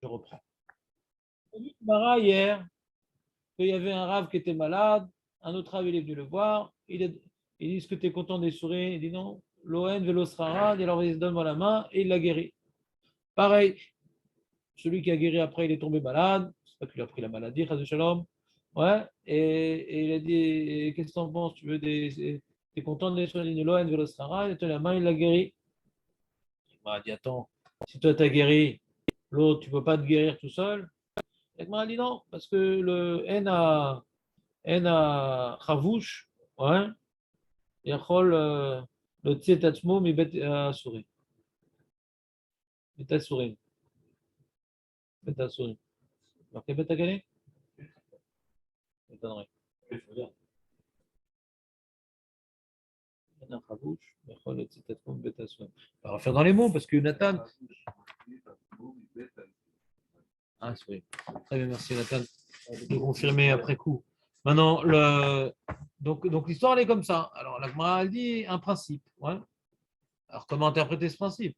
Je reprends. On a dit Mara hier qu'il y avait un rave qui était malade, un autre rave il est venu le voir, il dit est-ce que tu es content des souris? Il dit non, l'ON vélo srara, et alors il se donne la main et il l'a guéri. Pareil, celui qui a guéri après, il est tombé malade, c'est pas qu'il a pris la maladie, Chas Shalom, ouais, et il a dit qu'est-ce que t'en penses? Tu veux t'es content des souris de l'ON vélo srara, il a tenu la main, il l'a guéri. Il m'a dit attends, si toi t'as guéri, l'autre tu peux pas te guérir tout seul. Et il m'a dit non, parce que le N a Chavouche, ouais, יכול להוציא את עצמו מבית הסורים. בית הסורים. בית הסורים. marqué בית הגלים? étonnerie. N a Chavouche, יכול להוציא את עצמו מבית הסורים. On va faire dans les mots, parce que Nathan... Ah, oui. Très bien, merci Nathan de confirmer après coup. Maintenant, donc l'histoire, elle est comme ça. Alors, la Gemara, elle dit un principe. Ouais. Alors, comment interpréter ce principe?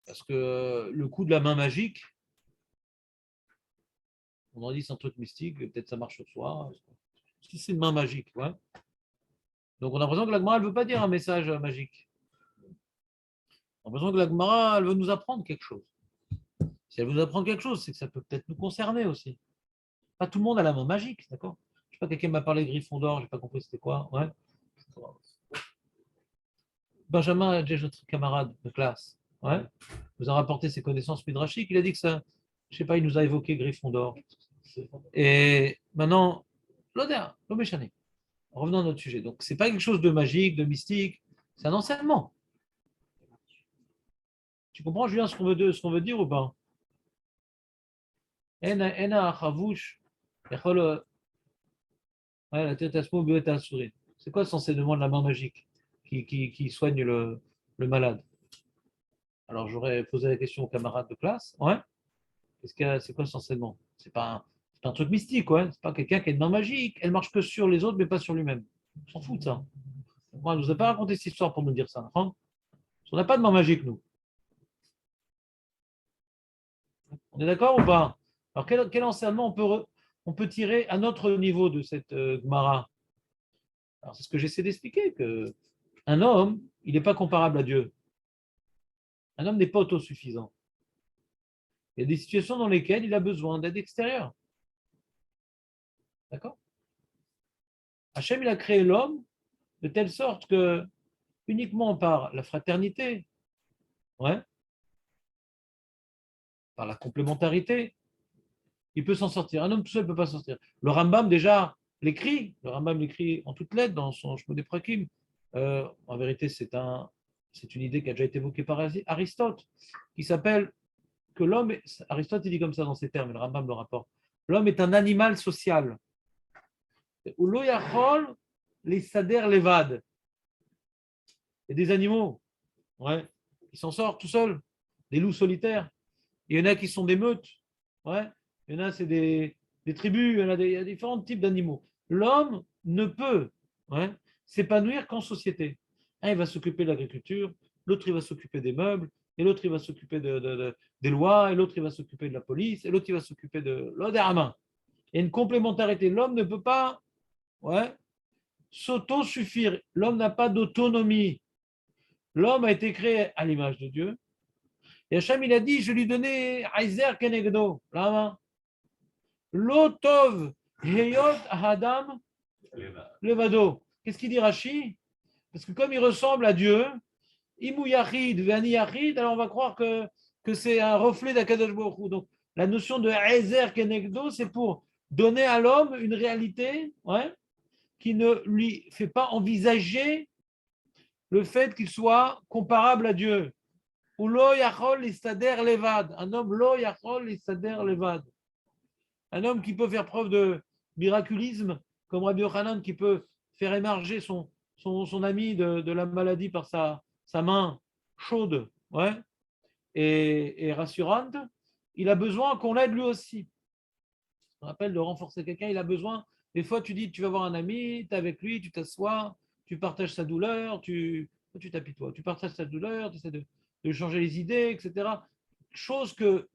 Parce que le coup de la main magique, on en dit c'est un truc mystique, peut-être ça marche ce soir. Si c'est une main magique, ouais. Donc, on a l'impression que la Gemara, elle ne veut pas dire un message magique. On a l'impression que la Gemara, elle veut nous apprendre quelque chose. Si elle veut nous apprendre quelque chose, c'est que ça peut peut-être nous concerner aussi. Pas tout le monde a la main magique, d'accord? Je ne sais pas, quelqu'un m'a parlé de Griffon d'or, je n'ai pas compris c'était quoi. Ouais. Benjamin, déjà notre camarade de classe, ouais, nous a rapporté ses connaissances midrashiques. Il a dit que ça, je ne sais pas, il nous a évoqué Griffon d'or. Et maintenant, l'odeur, l'oméchané. Revenons à notre sujet. Donc, ce n'est pas quelque chose de magique, de mystique, c'est un enseignement. Tu comprends, Julien, ce qu'on veut dire ou pas? C'est quoi cet enseignement de la main magique qui soigne le malade? Alors, j'aurais posé la question aux camarades de classe. Ouais. C'est quoi cet enseignement? C'est pas un truc mystique, ouais. C'est pas quelqu'un qui a une main magique. Elle marche que sur les autres, mais pas sur lui-même. On s'en fout de ça. Moi, on ne nous a pas raconté cette histoire pour nous dire ça. Hein. On n'a pas de main magique, nous. On est d'accord ou pas? Alors, quel enseignement on peut tirer à notre niveau de cette Gemara? Alors, c'est ce que j'essaie d'expliquer, que un homme, il n'est pas comparable à Dieu. Un homme n'est pas autosuffisant. Il y a des situations dans lesquelles il a besoin d'aide extérieure. D'accord? Hachem, il a créé l'homme de telle sorte que uniquement par la fraternité, ouais, par la complémentarité, il peut s'en sortir. Un homme tout seul ne peut pas s'en sortir. Le Rambam, déjà, le Rambam l'écrit en toutes lettres dans son Shmo des Prakim. En vérité, c'est une idée qui a déjà été évoquée par Aristote, qui s'appelle que l'homme, Aristote il dit comme ça dans ses termes, le Rambam le rapporte, l'homme est un animal social. Ulo yachol les sader levad. Il y a des animaux, ouais, qui s'en sortent tout seuls, des loups solitaires. Il y en a qui sont des meutes, ouais. Il y en a, c'est des tribus, il y a différents types d'animaux. L'homme ne peut, ouais, s'épanouir qu'en société. Un, il va s'occuper de l'agriculture, l'autre, il va s'occuper des meubles, et l'autre, il va s'occuper des lois, et l'autre, il va s'occuper de la police, et l'autre, il va s'occuper de l'autre à main. Il y a une complémentarité. L'homme ne peut pas, ouais, s'auto-suffire. L'homme n'a pas d'autonomie. L'homme a été créé à l'image de Dieu. Et Hachem, il a dit, je lui donnais Aizer Kenegdo, la main. L'otov heyot adam levado. Qu'est-ce qu'il dit Rashi? Parce que comme il ressemble à Dieu, imu yachid vani yachid, alors on va croire que c'est un reflet d'Akadosh Baruch Hu. Donc la notion de Aizer Kenegdo, c'est pour donner à l'homme une réalité, ouais, qui ne lui fait pas envisager le fait qu'il soit comparable à Dieu. Ou lo yachol listader levad. Un homme lo yachol listader levad. Un homme qui peut faire preuve de miraculisme, comme Rabbi Yochanan, qui peut faire émerger son ami de la maladie par sa main chaude, ouais, et rassurante, il a besoin qu'on l'aide lui aussi. On appelle de renforcer quelqu'un, il a besoin. Des fois, tu dis, tu vas voir un ami, tu es avec lui, tu t'assois, tu partages sa douleur, tu t'apitoies, tu partages sa douleur, tu essaies de changer les idées, etc. Chose que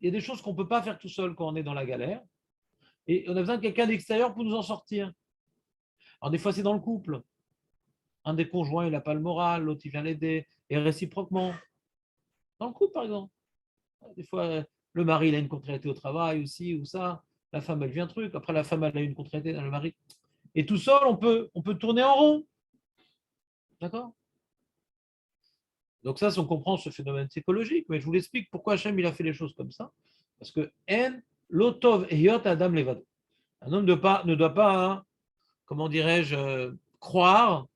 il y a des choses qu'on ne peut pas faire tout seul quand on est dans la galère. Et on a besoin de quelqu'un d'extérieur pour nous en sortir. Alors, des fois, c'est dans le couple. Un des conjoints, il n'a pas le moral, l'autre, il vient l'aider, et réciproquement. Dans le couple, par exemple. Des fois, le mari, il a une contrariété au travail aussi, ou ça. La femme, elle vient un truc. Après, la femme, elle a une contrariété dans le mari. Et tout seul, on peut tourner en rond. D'accord? Donc ça, si on comprend ce phénomène psychologique, mais je vous l'explique pourquoi Hachem, il a fait les choses comme ça. Parce que En, l'otov eyot adam levado. Un homme ne doit pas, hein, comment dirais-je, croire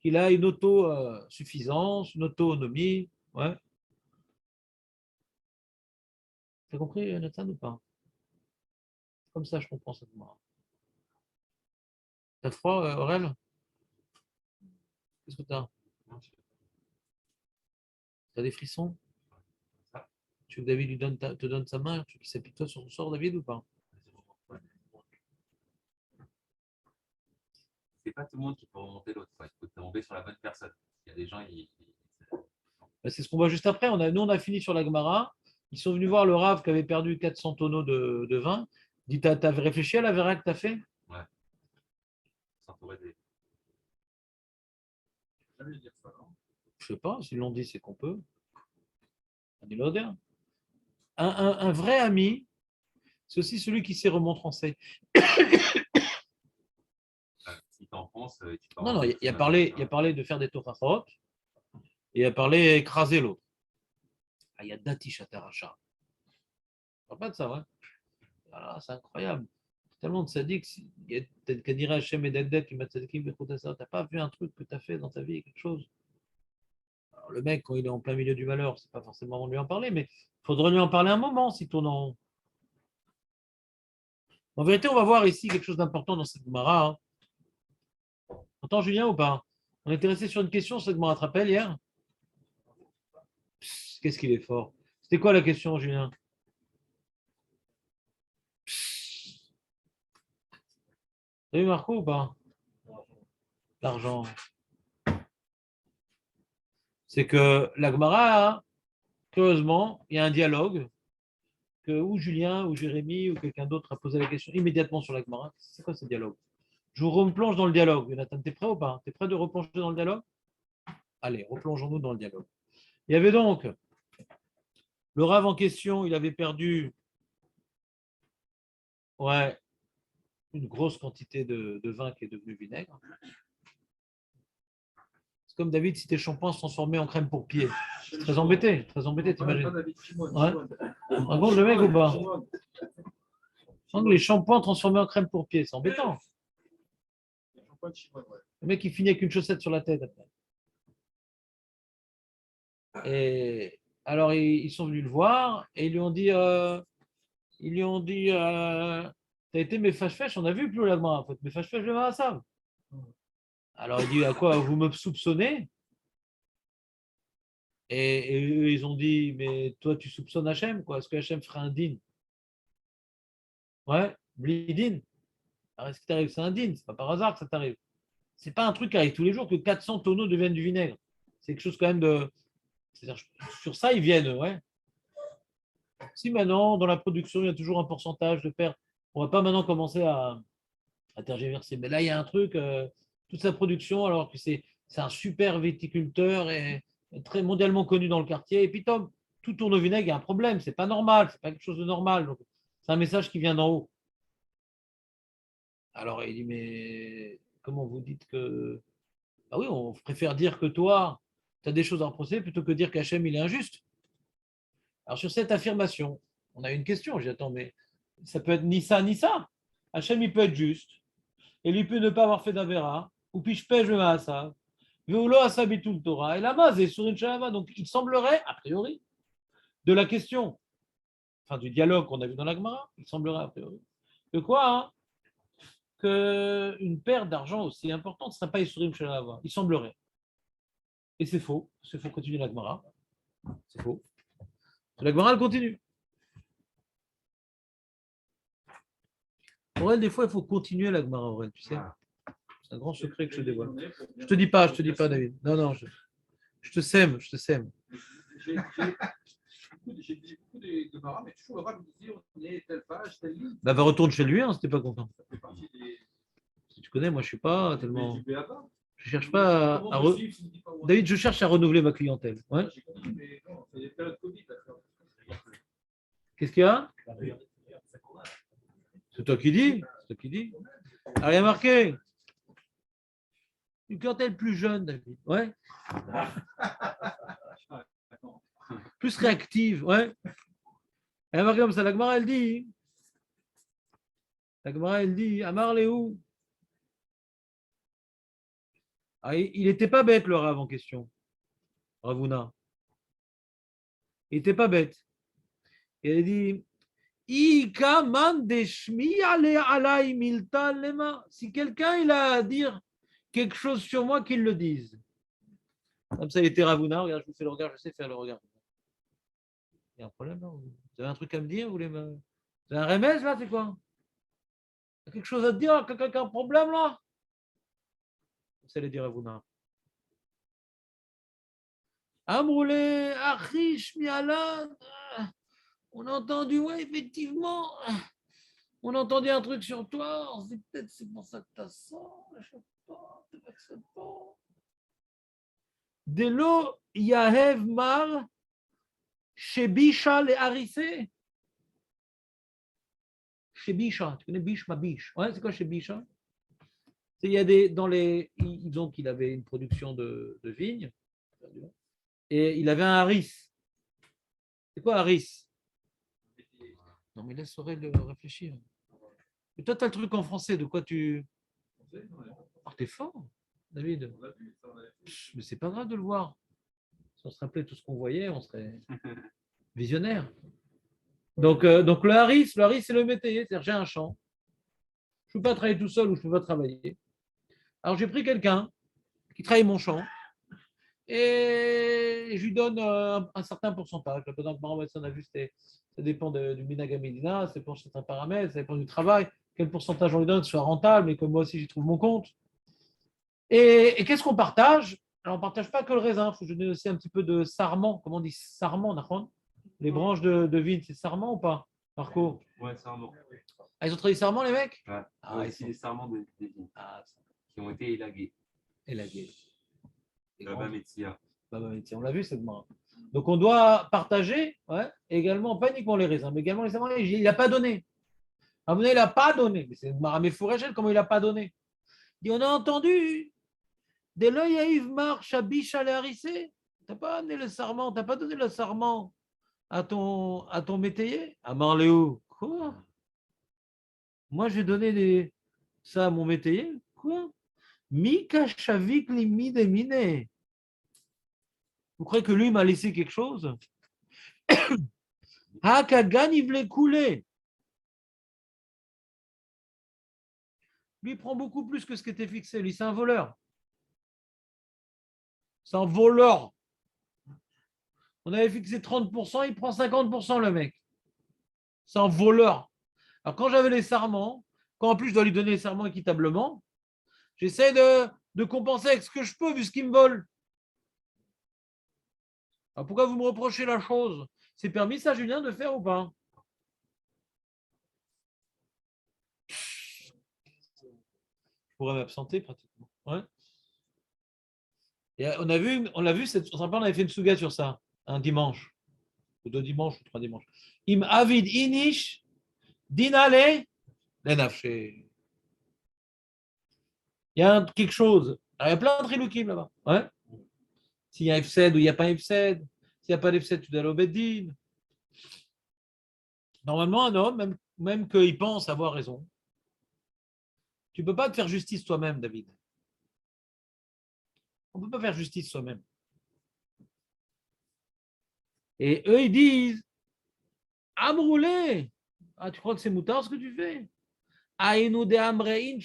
qu'il a une autosuffisance, une autonomie. Ouais. T'as compris, Nathan, ou pas? Comme ça, je comprends cette moi. T'as froid, Aurel? Qu'est-ce que t'as? T'as des frissons? Tu veux que David te donne sa main? Tu veux qu'il s'appuie toi sur son sort, David, ou pas? C'est pas tout le monde qui peut remonter l'autre. Il faut tomber sur la bonne personne. Il y a des gens, Ben, c'est ce qu'on voit juste après. Nous, on a fini sur la Gemara. Ils sont venus voir le Rav qui avait perdu 400 tonneaux de vin. Il dit, t'as réfléchi à la vera que t'as fait? ouais, s'entourer des. Je sais pas. S'ils l'ont dit, c'est qu'on peut. On est l'odeur. Un vrai ami, c'est aussi celui qui sait remontrancer. Si t'en penses, tu peux Non, non, remonter il a la parlé, bonne, il a parlé de faire des torahot, et il a parlé écraser l'autre. Ah, il y a Dati Shataracha. Pas de ça, ouais. Voilà, c'est incroyable. Tellement de sadiques, il y a peut-être qu'à dire Hachem et Dagdak qui m'a tzadikim bechouta ça. T'as pas vu un truc que tu as fait dans ta vie, quelque chose? Alors, le mec, quand il est en plein milieu du malheur, c'est pas forcément bon de lui en parler, mais il faudrait lui en parler un moment si tourne en. En vérité, on va voir ici quelque chose d'important dans cette Gemara. Hein. Entends Julien ou pas? On était resté sur une question, cette Gemara te rappelle hier? Psst, qu'est-ce qu'il est fort. C'était quoi la question, Julien? T'as vu Marco ou pas? L'argent. C'est que la Gemara, hein, curieusement, il y a un dialogue que ou Julien ou Jérémy ou quelqu'un d'autre a posé la question immédiatement sur la Gemara. C'est quoi ce dialogue? Je vous replonge dans le dialogue. Jonathan, t'es prêt ou pas? T'es prêt de replonger dans le dialogue? Allez, replongeons-nous dans le dialogue. Il y avait donc le rave en question, il avait perdu ouais, une grosse quantité de vin qui est devenu vinaigre. C'est comme David, si tes shampoings se transformaient en crème pour pied. Très embêté, t'imagines? Ouais. En gros, le mec ou pas? Donc, les shampoings transformés en crème pour pied, c'est embêtant. Le mec, il finit avec une chaussette sur la tête après. Et alors, ils sont venus le voir et t'as été mes fâches-fâches, on a vu plus la main, en fait. Mes fâches-fâches, je vais à ça. Alors, il dit, à quoi vous me soupçonnez? Et eux, ils ont dit, mais toi, tu soupçonnes Hachem, quoi. Est-ce que Hachem ferait un din? Ouais, blidin. Alors, est-ce qui t'arrive? C'est un din, c'est pas par hasard que ça t'arrive. C'est pas un truc qui arrive tous les jours que 400 tonneaux deviennent du vinaigre. C'est quelque chose quand même de. C'est-à-dire, sur ça, ils viennent, ouais. Si maintenant, dans la production, il y a toujours un pourcentage de perte, on ne va pas maintenant commencer à tergiverser. Mais là, il y a un truc, toute sa production, alors que c'est un super viticulteur et très mondialement connu dans le quartier. Et puis, Tom, tout tourne au vinaigre, il y a un problème. C'est pas normal, c'est pas quelque chose de normal. Donc, c'est un message qui vient d'en haut. Alors, il dit, mais comment vous dites que. Ah oui, on préfère dire que toi, tu as des choses à reprocher plutôt que dire qu'Hachem, il est injuste. Alors, sur cette affirmation, on a une question. J'ai dit, attends, mais ça peut être ni ça, ni ça. Hachem, il peut être juste. Et lui peut ne pas avoir fait d'Avera. Ou puis je pêche le Maasav. Veolo asabitul Torah. Et la base est sur une shalava. Donc, il semblerait, a priori, de la question, enfin du dialogue qu'on a vu dans la Gemara, il semblerait, a priori, que quoi hein, qu'une perte d'argent aussi importante ne serait pas Isurim Shalava. Il semblerait. Et c'est faux. C'est faux continuer la Gemara. C'est faux. La Gemara, elle continue. Aurel, des fois, il faut continuer la Gemara, Aurel, tu sais. C'est un grand secret que je te dévoile. Je te dis pas, David. Non, non, je te sème, je te sème. j'ai beaucoup de marins, mais toujours le rab disait on est telle page, telle ligne. Bah, va retourne chez lui, hein, si t'es pas content. Ça fait partie des. Si tu connais, moi, je suis pas tellement. Du BABA. Je cherche pas Comment à. on peut suivre s'il ne dit pas où? David, je cherche à renouveler ma clientèle. Ouais. J'ai compris, mais non, c'est des périodes Covid. Qu'est-ce qu'il y a? C'est toi qui dis. C'est toi qui dis. Ah, il y a marqué. Une clientèle plus jeune, David. Ouais. Plus réactive. Ouais. Il y a marqué comme ça. La Gemara, elle dit. La Gemara, elle dit. Amar Léou. Ah, il n'était pas bête, le Rav en question. Ravuna. Il n'était pas bête. Et elle dit. Si quelqu'un il a à dire quelque chose sur moi, qu'il le dise. Comme ça, il était Ravuna. Regarde, je vous fais le regard, je sais faire le regard. Il y a un problème là? Vous avez un truc à me dire? Vous voulez me... Vous avez un remède là? C'est quoi? Il y a quelque chose à te dire? Quelqu'un qui a un problème là? Ça allait dire Ravuna. Amroulé, Achish, Mialad. On a entendu, ouais, effectivement. On a entendu un truc sur toi. C'est pour ça que tu as ça. Je sais pas. C'est pas. Delo Yahev Mar chez Bisha les Harissé. Chez Bisha, tu connais Biche, ma Biche. Ouais, c'est quoi chez Bisha? Il y a des dans les donc il avait une production de vignes et il avait un haris. C'est quoi haris? Non mais laisse Aurel réfléchir. Et toi, tu as le truc en français, de quoi tu. Ah, t'es fort, David. Mais c'est pas grave de le voir. Si on se rappelait tout ce qu'on voyait, on serait visionnaire. Donc le haris, c'est le métayer, c'est-à-dire j'ai un champ. Je ne peux pas travailler tout seul ou je ne peux pas travailler. Alors j'ai pris quelqu'un qui travaille mon champ et je lui donne un certain pourcentage. Pendant que on a ajusté, ça dépend du Minagamedina, ça dépend de certains paramètres, ça dépend du travail, quel pourcentage on lui donne, que ce soit rentable, mais que moi aussi j'y trouve mon compte. Et qu'est-ce qu'on partage? Alors on ne partage pas que le raisin, il faut que je donne aussi un petit peu de sarment. Comment on dit sarment, Nahon? Les branches de vigne, c'est sarment ou pas, Marco? Ouais, sarment. Ah, ils ont travaillé sarment, les mecs? Ouais. Ah, Ouais, aussi des sarments des vignes qui ont été élagués. Élagués. Baba Metzia. On l'a vu cette main. Donc on doit partager, ouais, également, pas uniquement les raisins, mais également les sarments. Il n'a pas donné. Il n'a pas donné. Mais c'est Maramé Fourégel, comment il n'a pas donné? Il dit, on a entendu, dès l'œil à Yves marche à Biche à l'Harissé. Tu n'as pas donné le sarment, tu n'as pas donné le sarment à ton métayer? À Marléo. Quoi? Moi, je vais donner ça à mon métayer? Quoi? Mika Shavik Limide Mine. Vous croyez que lui m'a laissé quelque chose? Hakagan, il voulait couler. Lui, il prend beaucoup plus que ce qui était fixé. Lui, c'est un voleur. C'est un voleur. On avait fixé 30%, il prend 50%, le mec. C'est un voleur. Alors, quand j'avais les serments, quand en plus je dois lui donner les serments équitablement, j'essaie de compenser avec ce que je peux, vu ce qu'il me vole. Alors, pourquoi vous me reprochez la chose? C'est permis, ça, Julien, de faire ou pas? Je pourrais m'absenter pratiquement. Ouais. Et on l'a vu, on avait fait une souga sur ça, un dimanche, ou 2 dimanches, ou 3 dimanches. Im avid inish, dinale, lenafché. Il y a quelque chose. Alors, il y a plein de triloukim là-bas. Ouais. S'il y a FCD ou il n'y a pas FCD. S'il n'y a pas d'FCD, tu dois aller au Beddin. Normalement, un homme, même qu'il pense avoir raison, tu ne peux pas te faire justice toi-même, David. On ne peut pas faire justice soi-même. Et eux, ils disent, Amroulé, ah, tu crois que c'est moutard ce que tu fais? Aïnou de Amrein,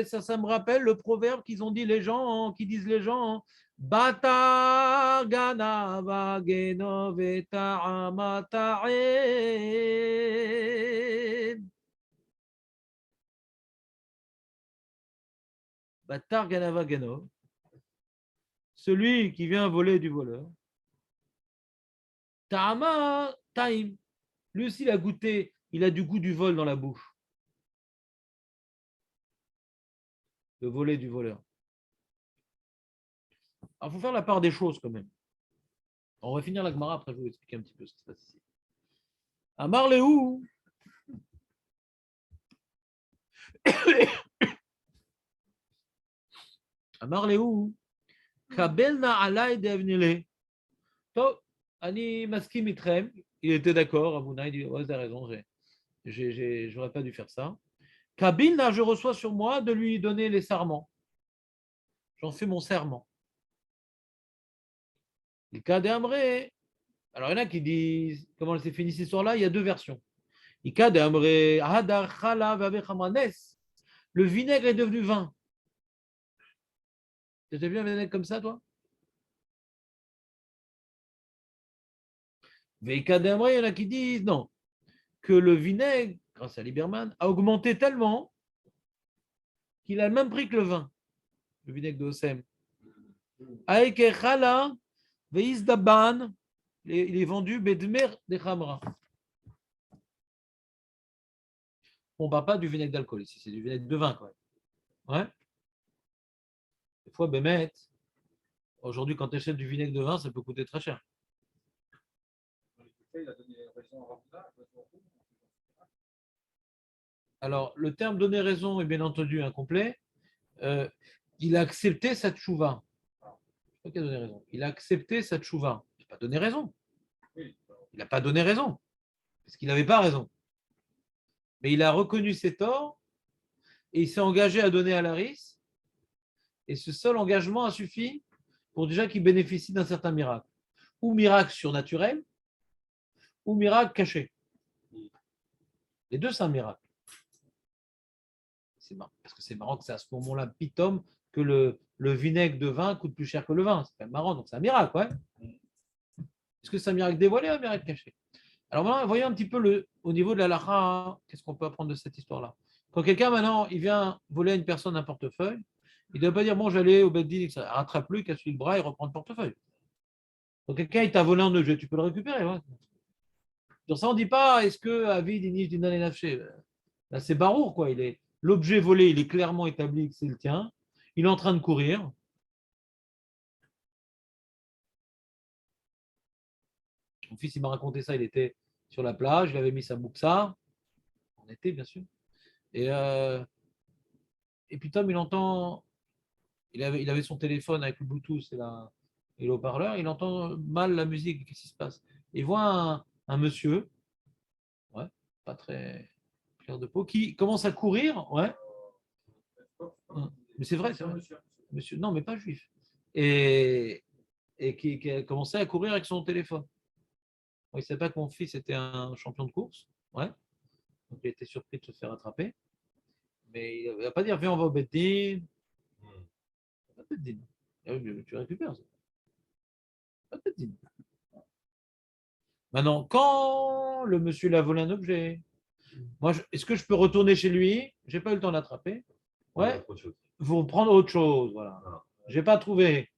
ça me rappelle le proverbe qu'ils ont dit les gens, qui disent les gens, Bata gana vageno veta'amata'en. Batar gana vageno, celui qui vient voler du voleur. Ta'ama taim. Lui aussi, il a goûté, il a du goût du vol dans la bouche. Le volet du voleur. Alors, il faut faire la part des choses quand même. On va finir la Gemara, après je vais vous expliquer un petit peu ce qui se passe ici. Amar Léou. Amar Léou. Kabelna alay devnile. Toi, Ani Maskim Itrem, il était d'accord, Abouna, il dit, ouais, t'as raison, j'aurais pas dû faire ça. Kabelna, je reçois sur moi de lui donner les serments. J'en fais mon serment. Le cas d'Amré. Alors, il y en a qui disent, comment s'est fini cette histoire-là? Il y a deux versions. Le cas d'Amré, Hadar Chala Vavechamanes. Le vinaigre est devenu vin. Tu as déjà vu un vinaigre comme ça, toi? Mais le cas d'Amré, il y en a qui disent, non, que le vinaigre, grâce à Lieberman, a augmenté tellement qu'il a le même prix que le vin, le vinaigre de Osem. Aekechala Veizdaban, il est vendu Bedmer de Khamra. On ne parle pas du vinaigre d'alcool ici, c'est du vinaigre de vin quand même. Ouais. Des fois, Bémet, aujourd'hui, quand tu achètes du vinaigre de vin, ça peut coûter très cher. Il a donné raison à Ravuna. Alors, le terme donner raison est bien entendu incomplet. Il a accepté sa tchouva. C'est pas qu'il a donné raison. Il a accepté sa tchouva. Il n'a pas donné raison. Il n'a pas donné raison. Parce qu'il n'avait pas raison. Mais il a reconnu ses torts et il s'est engagé à donner à Laris. Et ce seul engagement a suffi pour déjà qu'il bénéficie d'un certain miracle. Ou miracle surnaturel, ou miracle caché. Les deux, c'est un miracle. C'est marrant, parce que c'est marrant que c'est à ce moment-là, pitom, que le vinaigre de vin coûte plus cher que le vin. C'est quand même marrant, donc c'est un miracle, ouais. Est-ce que c'est un miracle dévoilé ou un miracle caché? Alors maintenant, voyons un petit peu au niveau de la lacha, hein, qu'est-ce qu'on peut apprendre de cette histoire-là. Quand quelqu'un maintenant, il vient voler à une personne un portefeuille, il ne doit pas dire, bon, j'allais au Beddin, il rattrape-le, casse-lui le bras et reprend le portefeuille. Quand quelqu'un il t'a volé un objet, tu peux le récupérer. Ouais. Donc ça, on ne dit pas, est-ce que Avid, Inish, Dinan et Nafché, là, c'est barour, quoi. L'objet volé, il est clairement établi que c'est le tien. Il est en train de courir. Mon fils, il m'a raconté ça, il était sur la plage, il avait mis sa mouxa, en été, bien sûr. Et puis Tom, il entend, il avait son téléphone avec le Bluetooth et le haut-parleur, il entend mal la musique, qu'est-ce qui se passe? Il voit un monsieur, ouais, pas très clair de peau, qui commence à courir, ouais. Mais c'est vrai, c'est vrai. Monsieur, non, mais pas juif. Et qui a commencé à courir avec son téléphone. Bon, il ne savait pas que mon fils était un champion de course, ouais. Donc il était surpris de se faire attraper. Mais il ne va pas dire, viens, on va au Beddin. Pas de Beddin. Tu récupères ça. Pas de Beddin. Maintenant, quand le monsieur l'a volé un objet, moi, est-ce que je peux retourner chez lui? Je n'ai pas eu le temps d'attraper. Ouais. Vous prendre autre chose. Voilà. Je n'ai pas trouvé.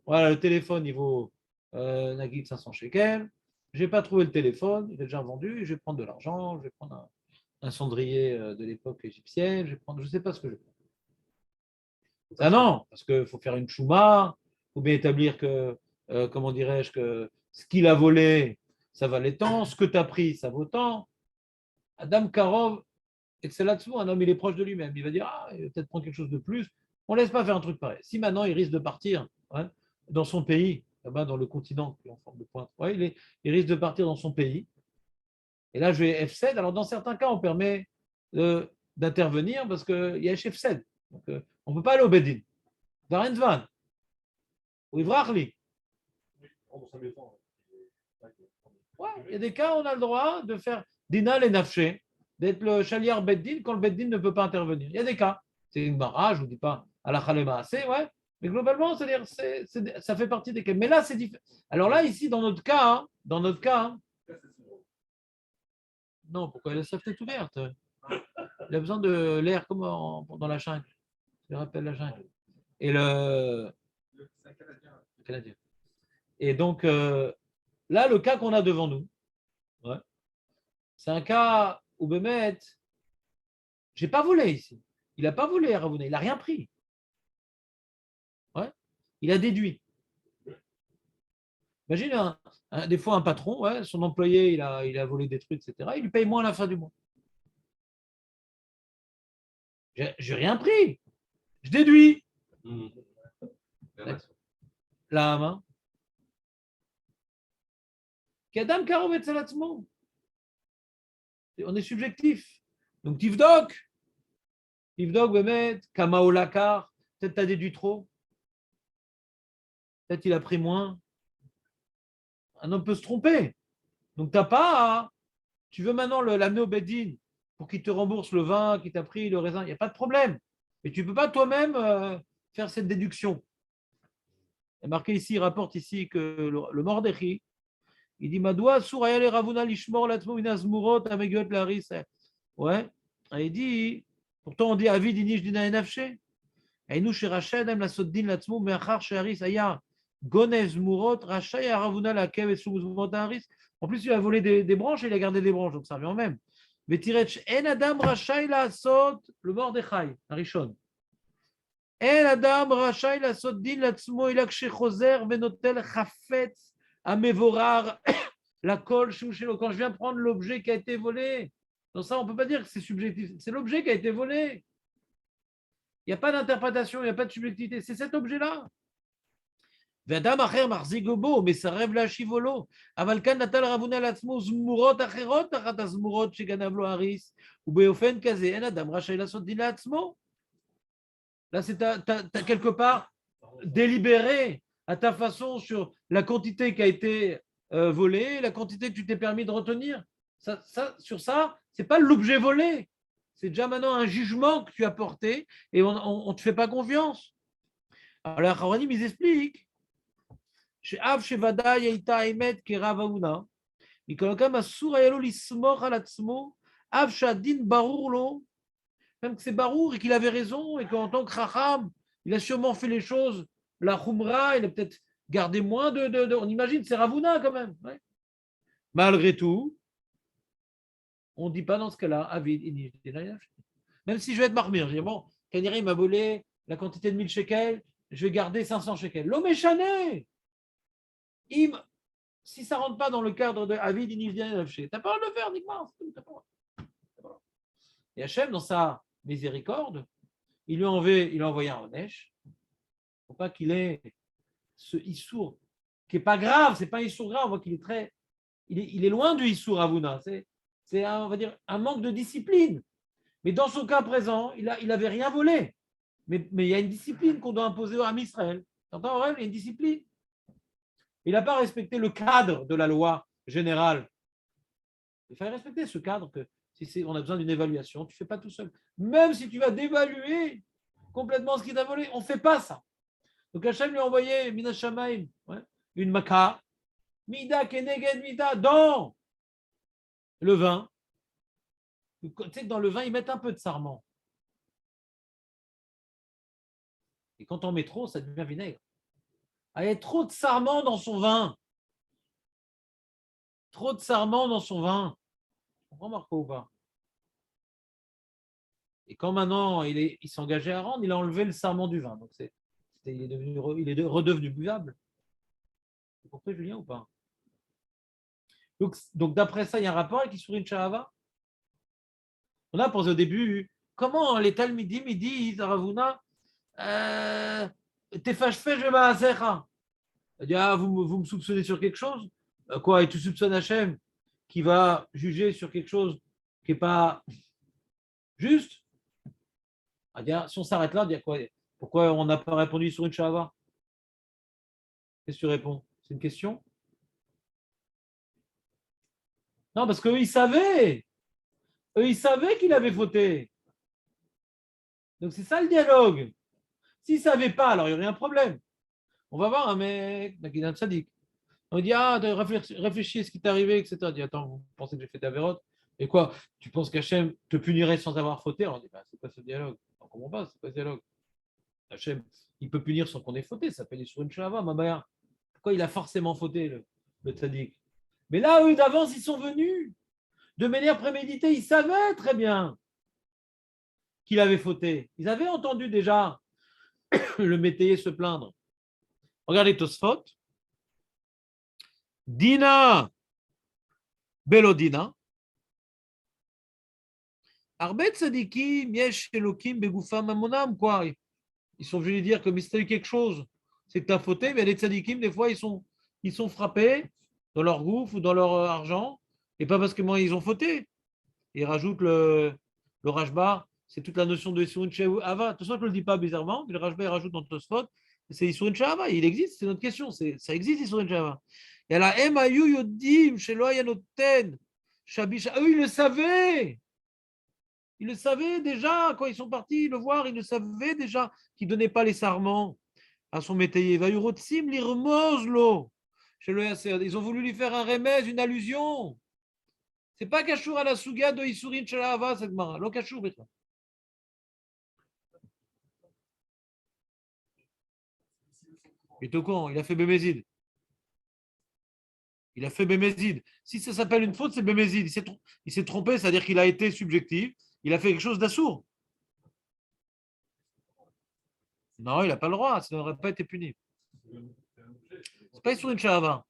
Voilà, le téléphone, il vaut Nagui 500 shekels. Je n'ai pas trouvé le téléphone, il est déjà vendu. Je vais prendre de l'argent, je vais prendre un cendrier de l'époque égyptienne. Je ne sais pas ce que je vais prendre. Ah non, parce qu'il faut faire une chouma, il faut bien établir que, comment dirais-je, que ce qu'il a volé, ça valait tant, ce que tu as pris, ça vaut tant. Adam Karov, et c'est là-dessous, un homme, il est proche de lui-même. Il va dire, ah, il va peut-être prendre quelque chose de plus. On ne laisse pas faire un truc pareil. Si maintenant il risque de partir dans son pays, là-bas dans le continent qui est en forme de pointe, il risque de partir dans son pays. Et là, je vais F7. Alors, dans certains cas, on permet d'intervenir parce qu'il y a F7. Donc, on ne peut pas aller au Bedin. Darentvan. Ou Ivrachli. Ouais, il y a des cas où on a le droit de faire Dinal et Nafché, d'être le chaliar Beddin quand le Beddin ne peut pas intervenir. Il y a des cas. C'est une barrage, je ne vous dis pas à la Khalema assez, ouais. Mais globalement, c'est-à-dire, ça fait partie des cas. Mais là, c'est différent. Alors là, ici, dans notre cas, non, pourquoi la safety est ouverte? Il a besoin de l'air comme dans la jungle. Je me rappelle la jungle. Et le Canadien. Et donc, Là, le cas qu'on a devant nous, ouais, c'est un cas où Bémet, j'ai pas volé ici. Il n'a pas volé, Ravuna, il n'a rien pris. Ouais. Il a déduit. Imagine des fois un patron, ouais, son employé, il a volé des trucs, etc. Il lui paye moins à la fin du mois. J'ai rien pris. Je déduis. Mmh. La main. Kadam karovet salatzmo. On est subjectif. Donc, tivdok, Bemet, Kamaolakar, peut-être tu as déduit trop. Peut-être il a pris moins. Un homme peut se tromper. Donc, t'as pas à. Tu veux maintenant l'amener au Beddin pour qu'il te rembourse le vin qu'il t'a pris, le raisin, il n'y a pas de problème. Mais tu ne peux pas toi-même faire cette déduction. Il est marqué ici, il rapporte ici que le Mordechai, il dit Madoua souraya le ravuna lishmor latmo inazmurot amegot laris. Ouais. Et il dit, pourtant on dit avid inish dina enafshe. Ainu sherached am la soddin latmo meachar sheharis aya gonez murot rachay ravuna la kev et soumuzmot haris. En plus, il a volé des branches et il a gardé des branches, donc ça revient au même. Vetirech en adam rachay la sot le Mordechai, Arishon. En adam rachay la soddin latmo ilak shechozer venotel chafetz amevorar la colle chouchelo. Quand je viens prendre l'objet qui a été volé, donc ça, on ne peut pas dire que c'est subjectif. C'est l'objet qui a été volé. Il n'y a pas d'interprétation, il n'y a pas de subjectivité. C'est cet objet-là. ואדם אחר מחזיק בו, מסרב להשיבו לו, אבל כאן נטל רבונה לעצמו זמורות אחרות תחת הזמורות שגנב לו האריס, ובאופן כזה אין אדם רשאי לעשות דין לעצמו. Là, c'est quelque part délibéré à ta façon sur la quantité qui a été volée, la quantité que tu t'es permis de retenir. Sur ça, ce n'est pas l'objet volé. C'est déjà maintenant un jugement que tu as porté et on ne te fait pas confiance. Alors, les Chachamim, ils expliquent שאף שוודאי הייתה האמת כרב האונה, מכל מקום אסור היה לו לסמוך על עצמו, אף שהדין ברור לו, même que c'est barour et qu'il avait raison et qu'en tant que Chacham, il a sûrement fait les choses, la Khumra, il a peut-être gardé moins on imagine, c'est Ravuna quand même. Ouais. Malgré tout, on ne dit pas dans ce cas-là, Avid, même si je vais être marmire, je dis bon, Kaniri m'a volé la quantité de 1000 shekels, je vais garder 500 shekels. L'homme est chané. Si ça ne rentre pas dans le cadre de Avid, tu n'as pas le faire, Nigmar. Et Hachem, dans sa miséricorde, il lui a envoyé un Onesh. Il ne faut pas qu'il ait ce Issour, qui n'est pas grave, ce n'est pas un Issour grave, on voit qu'il est très. Il est loin du Issour Avuna. C'est on va dire, un manque de discipline. Mais dans son cas présent, il n'avait rien volé. Mais il y a une discipline qu'on doit imposer à Israël. T'entends, Aurel? Il y a une discipline. Il n'a pas respecté le cadre de la loi générale. Il fallait respecter ce cadre que si on a besoin d'une évaluation, tu ne fais pas tout seul. Même si tu vas dévaluer complètement ce qu'il t'a volé, on ne fait pas ça. Donc Hachem lui a envoyé Mina Shamaim, une maka, Mida Keneged Mida, dans le vin. Tu sais que dans le vin, ils mettent un peu de sarment. Et quand on met trop, ça devient vinaigre. Il y a trop de sarment dans son vin. Trop de sarment dans son vin. On remarque ou pas? Et quand maintenant il s'engageait à rendre, il a enlevé le sarment du vin. Donc il est redevenu buvable. Vous comprenez, Julien, ou pas? Donc d'après ça, il y a un rapport avec Isurin Shahava. On a posé au début, comment les Talmidim ils disent à Ravuna, Tefashfeh je ma'asecha. Vous me soupçonnez sur quelque chose? Quoi? Et tu soupçonnes Hachem qui va juger sur quelque chose qui n'est pas juste? Si on s'arrête là, dire quoi? Pourquoi on n'a pas répondu sur une Shahava? Qu'est-ce que tu réponds? C'est une question? Non, parce qu'eux, ils savaient. Eux, ils savaient qu'il avait fauté. Donc, c'est ça le dialogue. S'ils ne savaient pas, alors il y aurait un problème. On va voir un mec qui est un sadique. On dit, réfléchis à ce qui t'est arrivé, etc. On dit, attends, vous pensez que j'ai fait des avérotes? Et quoi? Tu penses qu'Hachem te punirait sans avoir fauté? On dit, c'est pas ce dialogue. On ne comprend pas, c'est pas ce dialogue. Hachem, il peut punir sans qu'on ait fauté. Ça s'appelle sur une Shahava, ma mère. Pourquoi il a forcément fauté? le tzaddik. Mais là, eux d'avance, ils sont venus de manière préméditée. Ils savaient très bien qu'il avait fauté. Ils avaient entendu déjà le métayer se plaindre. Regardez Tosfot. Dina Belodina. Arbet tzadikim yesh elokim begufam amonam, quoi. Ils sont venus dire que si tu as eu quelque chose, c'est que tu as fauté, mais les tzadikim, des fois, ils sont frappés dans leur gouffre ou dans leur argent, et pas parce que moi, ils ont fauté. Ils rajoutent le Rashba, c'est toute la notion de Isurin Ava. De toute façon, je ne le dis pas bizarrement, mais le Rashba, il rajoute dans Tosfot, c'est Isurin Ava. Il existe, c'est notre question, ça existe Isurin Ava. Et la Emayu Yodim, Shelo Yanoten, Shabisha, eux, ils le savaient. Ils le savaient déjà, quand ils sont partis le voir, ils le savaient déjà qu'il ne donnait pas les sarments à son métayer. Vayurotsim lirmozlo. Ils ont voulu lui faire un remède, une allusion. C'est pas Kachour à la Souga de Isurin Shalava, cette mara. Lo Kachour, il est au courant, il a fait Bémézid. Il a fait Bémézid. Si ça s'appelle une faute, c'est Bémézid. Il s'est trompé, c'est-à-dire qu'il a été subjectif. Il a fait quelque chose d'assourd. Non, il n'a pas le droit, ça n'aurait pas été puni. C'est pas sur une Shahava.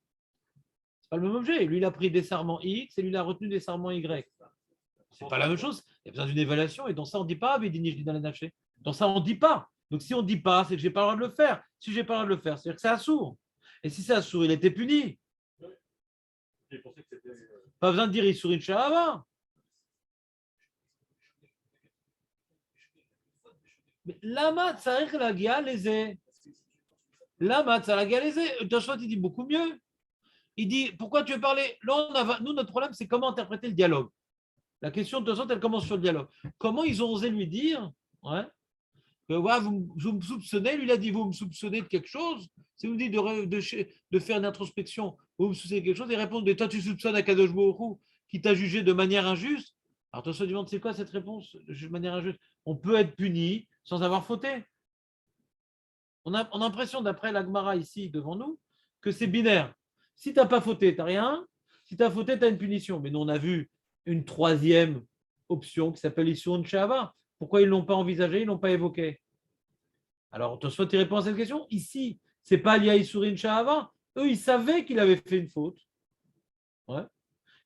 C'est pas le même objet. Lui, il a pris des serments X et lui, il a retenu des serments Y. C'est pas la même chose. Il y a besoin d'une évaluation et dans ça, on ne dit pas, Bédini, je dis dans la Naché. Dans ça, on ne dit pas. Donc, si on ne dit pas, c'est que je n'ai pas le droit de le faire. Si je n'ai pas le droit de le faire, c'est-à-dire que c'est assourd. Et si c'est assourd, il était puni. Pas besoin de dire il sur une Shahava. Lama tsarich lagia leze. Lama tsarich lagia leze. Tosfot, il dit beaucoup mieux. Il dit, pourquoi tu veux parler? Là, nous, notre problème, c'est comment interpréter le dialogue. La question de Tosfot, elle commence sur le dialogue. Comment ils ont osé lui dire, que ouais, vous me soupçonnez, lui, il a dit, vous me soupçonnez de quelque chose. Si vous me dites de faire une introspection, vous me soupçonnez de quelque chose, et répondre, toi, tu soupçonnes Akadosh Baruch Hu qui t'a jugé de manière injuste. Alors, Tosfot demande, c'est quoi cette réponse de manière injuste? On peut être puni sans avoir fauté. On a l'impression, d'après la Gemara ici devant nous, que c'est binaire. Si tu n'as pas fauté, tu n'as rien. Si tu as fauté, tu as une punition. Mais nous, on a vu une troisième option qui s'appelle Issoun Shahava. Pourquoi ils ne l'ont pas envisagé, ils ne l'ont pas évoqué? Alors, Tosfot, tu réponds à cette question. Ici, ce n'est pas lié à Issourin Shahava. Eux, ils savaient qu'il avait fait une faute. Ouais.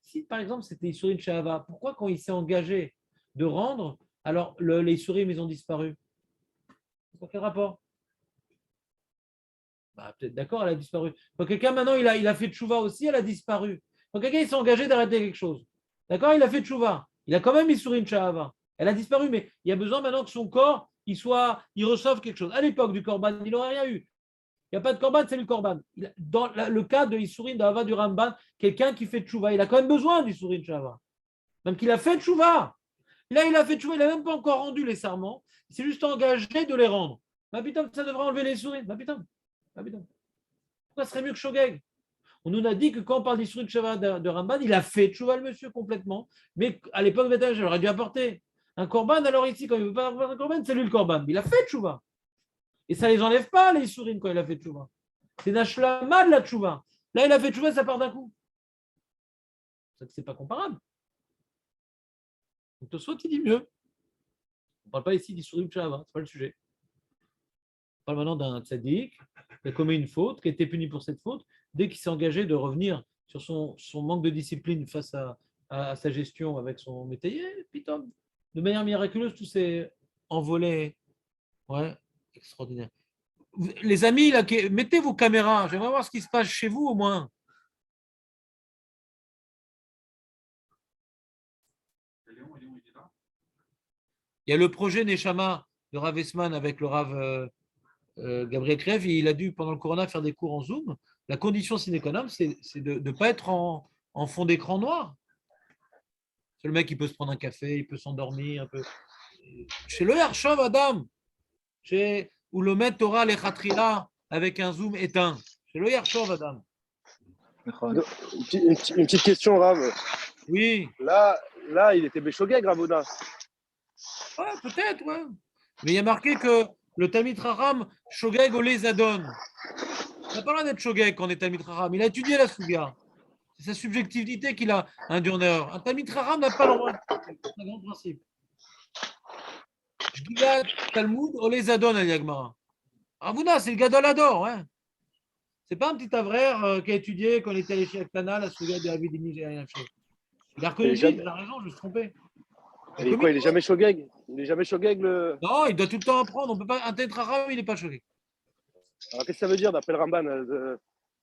Si, par exemple, c'était Issourin Shahava, pourquoi quand il s'est engagé de rendre, alors les Issourim, ils ont disparu? Quel rapport? Bah, peut-être d'accord, elle a disparu. Quand quelqu'un, maintenant, il a fait tchouva aussi, elle a disparu. Quand quelqu'un s'est engagé d'arrêter quelque chose, d'accord, il a fait tchouva. Il a quand même mis sur une shahava. Elle a disparu, mais il y a besoin maintenant que son corps, il reçoive quelque chose. À l'époque du korban, il n'aurait rien eu. Il n'y a pas de korban, c'est le korban. Dans le cas de Issourin d'Ava du Ramban, quelqu'un qui fait tchouva, il a quand même besoin d'Issourin shahava. Même qu'il a fait tchouva. Là, il a fait tchouva, il n'a même pas encore rendu les serments. Il s'est juste engagé de les rendre. Ma putain, ça devrait enlever les souris. Ma putain. Pourquoi ce serait mieux que Shogeg? On nous a dit que quand on parle d'Issour Tchava de Ramban, il a fait Tchouva le monsieur complètement. Mais à l'époque, j'aurais dû apporter un korban. Alors ici, quand il ne veut pas avoir un korban, c'est lui le korban. Mais il a fait Tchouva. Et ça ne les enlève pas, les Issourim, quand il a fait Tchouva. C'est Nashlama de la Tchouva. Là, il a fait Tchouva, ça part d'un coup. Ce n'est pas comparable. Donc, Tosfot, il dit mieux. On ne parle pas ici d'Issourim Tchava, ce n'est pas le sujet. On parle maintenant d'un tzaddik qui a commis une faute, qui a été puni pour cette faute, dès qu'il s'est engagé de revenir sur son manque de discipline face à sa gestion avec son métayer, pitom, de manière miraculeuse, tout s'est envolé. Ouais, extraordinaire. Les amis, là, mettez vos caméras, j'aimerais voir ce qui se passe chez vous au moins. Il y a le projet Neshama de Rav Esman avec le Rav Gabriel Kriev, il a dû, pendant le corona, faire des cours en Zoom. La condition sine qua non, c'est de ne pas être en fond d'écran noir. C'est le mec, il peut se prendre un café, il peut s'endormir. Chez le Hershov Adam, où le maître Torah les Khatrila avec un Zoom éteint. Chez le Hershov Adam. Une petite question, Rav. Oui. Là, il était Béchogeg, Ravoda. Ouais, peut-être, ouais. Mais il y a marqué que le Talmid Chacham, Shogeg Olé Zadon. On n'a pas le droit d'être Shogeg quand on est Talmid Chacham. Il a étudié la Souga. C'est sa subjectivité qui l'a induit en erreur. Un Talmid Chacham n'a pas le droit. C'est un grand principe. Shgigat Talmud Ole Zadon al Yagmara. Ravuna, c'est le Gadol Ador. Hein. C'est pas un petit avraire qui a étudié quand il était allé chez Aktana, la Souga de Avidini, j'ai rien fait. Il a reconnu, il a raison, je me suis trompé. Et quoi, il est jamais shogeg? Il est jamais shogeg le. Non, il doit tout le temps apprendre. On peut pas, un Tetracham, il n'est pas choqué. Alors qu'est-ce que ça veut dire d'après le Ramban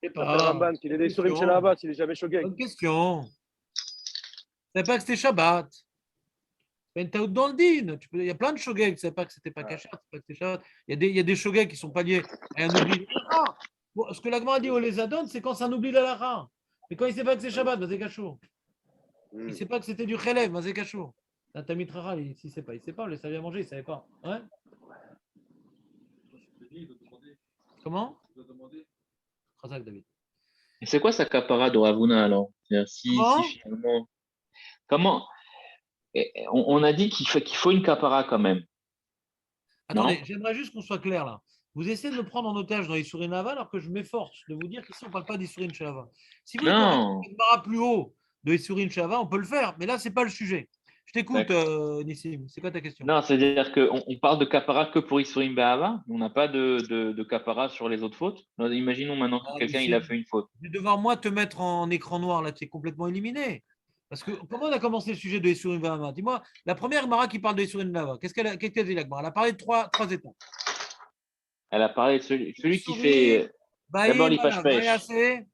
C'est d'après le Ramban, qu'il est des Surim chez la il est jamais shogeg. Bonne question. Tu ne savais pas que c'était Shabbat. C'est une taout dans le din. Il y a plein de shogeg. Tu ne savais pas que c'était pas cachère, pas que c'était Shabbat. Il y a des shogeg qui ne sont pas liés à un oubli de l'Alaha. Bon, ce que l'Agma dit au les adonne, c'est quand c'est un oubli de l'Alaha. Mais quand il ne sait pas que c'est Shabbat, c'est Kachour. Il ne sait pas que c'était du Chelev, c'est Kachour. Un Tamid Chacham, il ne sait pas. Il ne sait pas. On le savait à manger, il ne savait pas. Ouais. Comment? Khazak, David. Et c'est quoi sa capara de Ravuna alors? C'est-à-dire, si finalement. Comment on a dit qu'il faut une capara quand même. Attendez, j'aimerais juste qu'on soit clair là. Vous essayez de me prendre en otage dans l'Issourine Lava alors que je m'efforce de vous dire qu'ici on ne parle pas d'Issourine Shava. Si vous voulez qu'on parle plus haut de Issourine Shava, on peut le faire, mais là, ce n'est pas le sujet. Je t'écoute, Nissim. C'est quoi ta question? Non, c'est-à-dire qu'on parle de capara que pour Issourine Behava. On n'a pas de capara sur les autres fautes. Alors, imaginons maintenant que quelqu'un il a fait une faute. Je vais devoir, moi, te mettre en écran noir, là, tu es complètement éliminé. Parce que comment on a commencé le sujet de Issourine Behava? Dis-moi, la première Mara qui parle de Issourine Lava, qu'est-ce qu'elle a dit, l'Agmara? Elle a parlé de trois étapes. Elle a parlé de celui qui fait d'abord les pêche-pêche.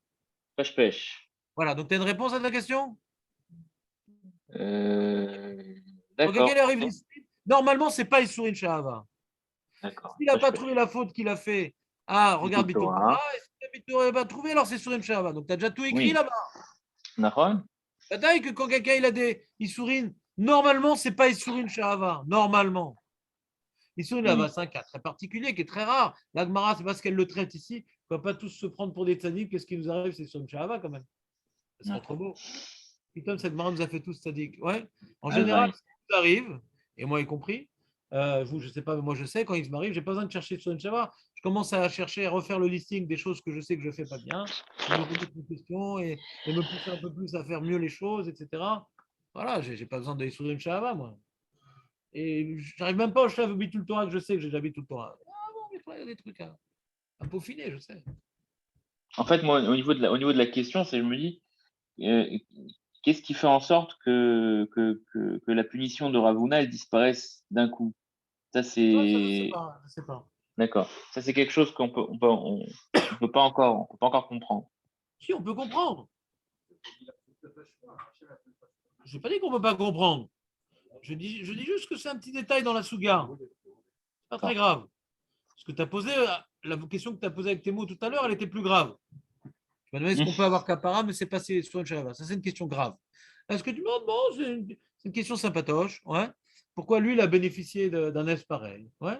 Pêche-pêche. Voilà, donc tu as une réponse à ta question? D'accord. Normalement, ce n'est pas Issourine Shahava. D'accord. S'il n'a pas trouvé la faute qu'il a fait, regarde Bitul Torah, et si Bitul Torah n'a pas trouvé, alors c'est Issourine Shahava. Donc tu as déjà tout écrit là-bas. D'accord. C'est-à-dire que quand quelqu'un il a des Issourine, normalement, ce n'est pas Issourine Shahava. Normalement. Issourine Shahava, c'est un cas très particulier qui est très rare. L'Agmara, c'est parce qu'elle le traite ici. On ne va pas tous se prendre pour des tzaddik. Qu'est-ce qui nous arrive? C'est Issourine Shahava quand même. Ça serait trop beau. Putain, cette Gemara nous a fait tous tzaddik. Ouais. En général, ce qui nous arrive, et moi y compris, vous, je ne sais pas, mais moi je sais, quand il m'arrive, je n'ai pas besoin de chercher sur une Shava. Je commence à chercher, à refaire le listing des choses que je sais que je ne fais pas bien, je me remettre une question et me pousser un peu plus à faire mieux les choses, etc. Voilà, je n'ai pas besoin d'aller sur une Shava, moi. Et je n'arrive même pas au Shav tout le Torah que je sais que j'ai déjà tout le Torah. Ah bon, mais toi, il y a des trucs à peaufiner, je sais. En fait, moi, au niveau de la question, c'est je me dis, qu'est-ce qui fait en sorte que la punition de Ravuna elle disparaisse d'un coup? Ça, c'est. Je ne sais pas. D'accord. Ça, c'est quelque chose qu'on peut pas encore comprendre. Si, on peut comprendre. Je n'ai pas dit qu'on ne peut pas comprendre. Je dis juste que c'est un petit détail dans la Souga. Ce n'est pas très grave. Ce que tu as posé, la question que tu as posée avec tes mots tout à l'heure, elle était plus grave. Tu m'as demandé est-ce qu'on peut avoir capara, mais c'est passé sur une Shava. Ça, c'est une question grave. Est-ce que tu me demandes, bon, c'est une question sympatoche. Ouais. Pourquoi lui, il a bénéficié d'un S pareil? Ouais.